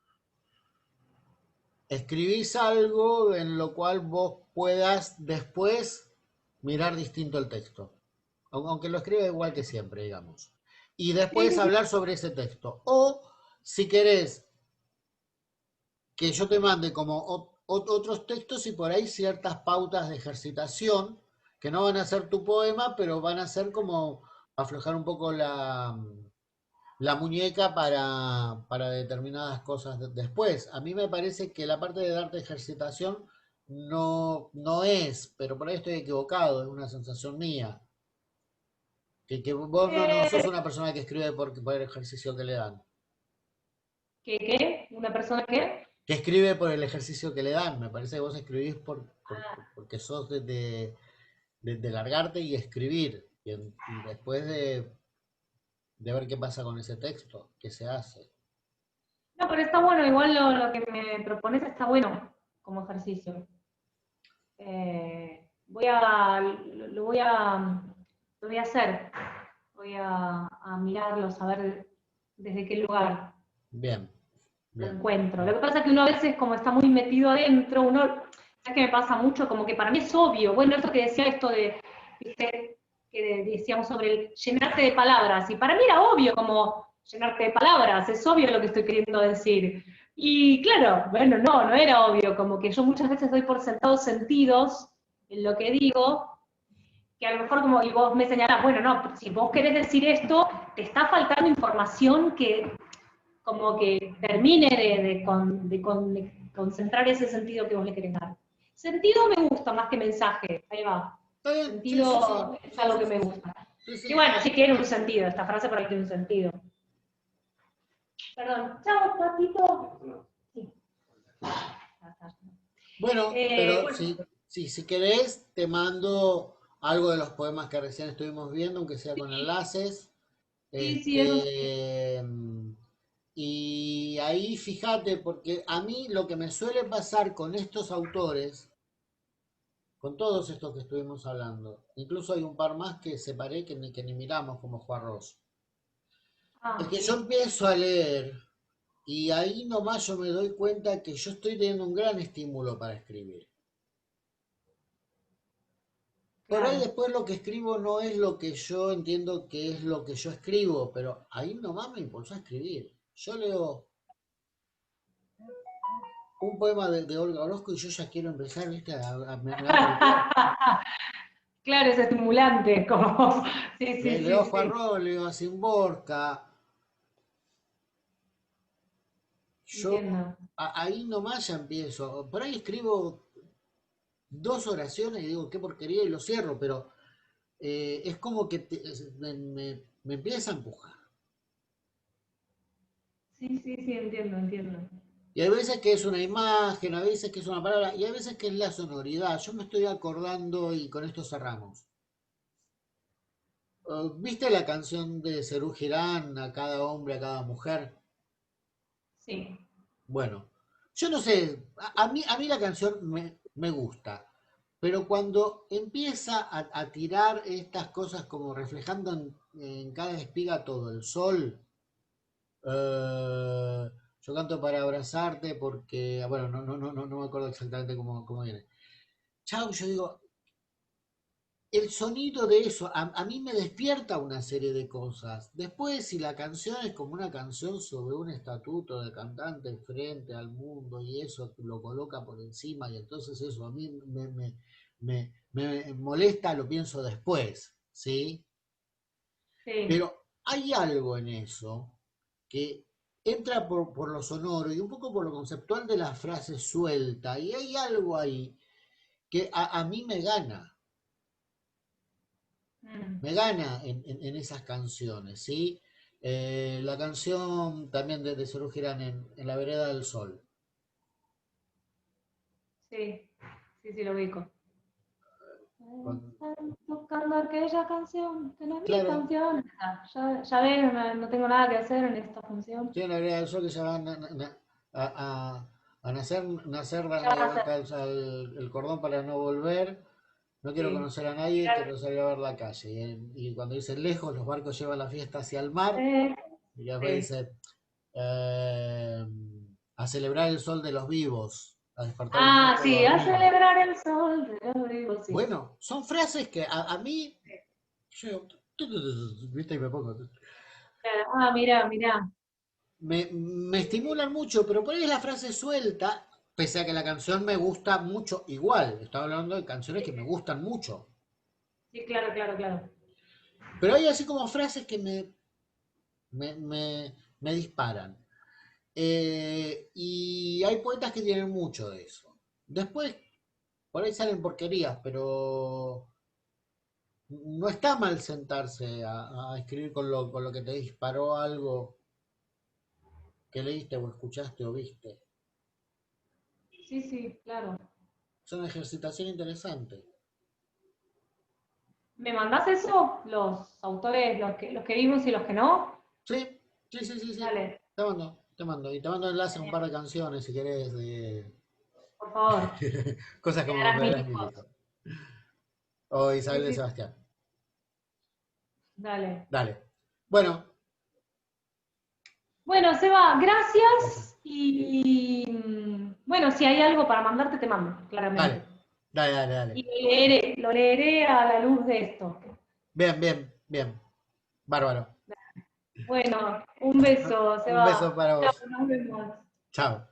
escribís algo en lo cual vos puedas después mirar distinto el texto. Aunque lo escriba igual que siempre, digamos. Y Sí, después sí, sí. hablar sobre ese texto. O si querés que yo te mande como otros textos y por ahí ciertas pautas de ejercitación que no van a ser tu poema, pero van a ser como aflojar un poco la muñeca para determinadas cosas después. A mí me parece que la parte de darte ejercitación no es, pero por ahí estoy equivocado, es una sensación mía. Que vos no sos Eh, una persona que escribe por el ejercicio que le dan. ¿Qué? ¿Una persona qué? Que escribe por el ejercicio que le dan. Me parece que vos escribís Ah, porque sos de largarte y escribir. Y después de ver qué pasa con ese texto, qué se hace. no, pero está bueno, igual lo que me propones está bueno como ejercicio. Voy a, lo voy a hacer, voy a mirarlo, a ver desde qué lugar Bien, lo bien. encuentro. Lo que pasa es que uno a veces, como está muy metido adentro, ¿sabes qué me pasa mucho? Como que para mí es obvio, bueno, esto que decía esto de, ¿viste? Que decíamos sobre el llenarte de palabras, y para mí era obvio como llenarte de palabras, es obvio lo que estoy queriendo decir. Y claro, bueno, no era obvio, como que yo muchas veces doy por sentados sentidos en lo que digo, que a lo mejor como, y vos me señalás, bueno, no, si vos querés decir esto, te está faltando información que como que termine de concentrar ese sentido que vos le querés dar. Sentido me gusta más que mensaje, ahí va. Está bien, sí, sí, sí. Sentido es Sí, algo sí, que me sí. gusta. Sí, Y sí. bueno, sí tiene un sentido, esta frase para mí tiene un sentido. Perdón, chao, patito. Sí. Bueno, pero Bueno, si querés, te mando algo de los poemas que recién estuvimos viendo, aunque sea con sí, enlaces. sí, eso sí. Este, y ahí fíjate, porque a mí lo que me suele pasar con estos autores con todos estos que estuvimos hablando. Incluso hay un par más que separé que ni miramos, como Juan Ross. Es Ah, que yo sí. empiezo a leer y ahí nomás yo me doy cuenta que yo estoy teniendo un gran estímulo para escribir. Por ahí Claro. después lo que escribo no es lo que yo entiendo que es lo que yo escribo, pero ahí nomás me impulsó a escribir. Yo leo un poema de Olga Orozco y yo ya quiero empezar, ¿viste? Me abre el cuerpo. Claro, es estimulante, como, sí, sí, Leo a sí, Juan sí, Rol, leo a Simborka. Yo entiendo. ahí nomás ya empiezo. Por ahí escribo 2 oraciones y digo qué porquería y lo cierro, pero es como que me empieza a empujar. Sí, sí, sí, entiendo, entiendo. Y hay veces que es una imagen, a veces que es una palabra, y hay veces que es la sonoridad. Yo me estoy acordando, y con esto cerramos. ¿Viste la canción de Serú Girán, a cada hombre, a cada mujer? Sí. Bueno, yo no sé, a mí la canción me gusta, pero cuando empieza a tirar estas cosas como reflejando en cada espiga todo el sol, eh, yo canto para abrazarte porque, bueno, no me acuerdo exactamente cómo viene. Chau, yo digo, el sonido de eso a mí me despierta una serie de cosas. Después, si la canción es como una canción sobre un estatuto de cantante frente al mundo y eso lo coloca por encima y entonces eso a mí me molesta, lo pienso después, ¿sí? Sí. Pero hay algo en eso que entra por lo sonoro y un poco por lo conceptual de la frase suelta y hay algo ahí que a mí Mm, me gana en esas canciones, ¿sí? La canción también de Serú Girán en La Vereda del Sol. sí, sí, sí, lo ubico. Con- Están tocando aquella canción, que no es mi claro, canción. Ah, ya ves, no tengo nada que hacer en esta función. sí, en La Vereda del Sol que ya van a nacer Ya va a ser. el cordón para no volver. No quiero Sí. conocer a nadie, quiero salir a ver la calle. Y cuando dice lejos, los barcos llevan la fiesta hacia el mar. Sí, Y después sí. dice, eh, a celebrar el sol de los vivos, a despertar un Ah, muerto sí, a dormido. celebrar el sol de los vivos, sí. Bueno, son frases que a mí, yo, viste, y me pongo, Claro. Ah, mira, mira. me estimulan mucho, pero por ahí es la frase suelta, pese a que la canción me gusta mucho igual. Estaba hablando de canciones que me gustan mucho. Sí, claro, claro, claro. Pero hay así como frases que me disparan. Y hay poetas que tienen mucho de eso. Después, por ahí salen porquerías, pero no está mal sentarse a escribir con lo que te disparó algo que leíste o escuchaste o viste. Sí, sí, claro. Es una ejercitación interesante. ¿Me mandás eso? Los autores, los que vimos y los que no. Sí, sí. Dale, Te mando, te mando. Y te mando enlace a un genial, par de canciones si querés de por favor. cosas como Quedarás mil Verás mi hijos. hijo. O Sí, Isabel de sí, Sebastián. dale. Dale. Bueno, Bueno, Seba, gracias. gracias. Y bueno, si hay algo para mandarte, te mando, Dale, claramente. dale. Y lo leeré a la luz de esto. Bien. Bárbaro. Bueno, un beso, Un beso Seba. para Chao, vos. nos vemos. Chao.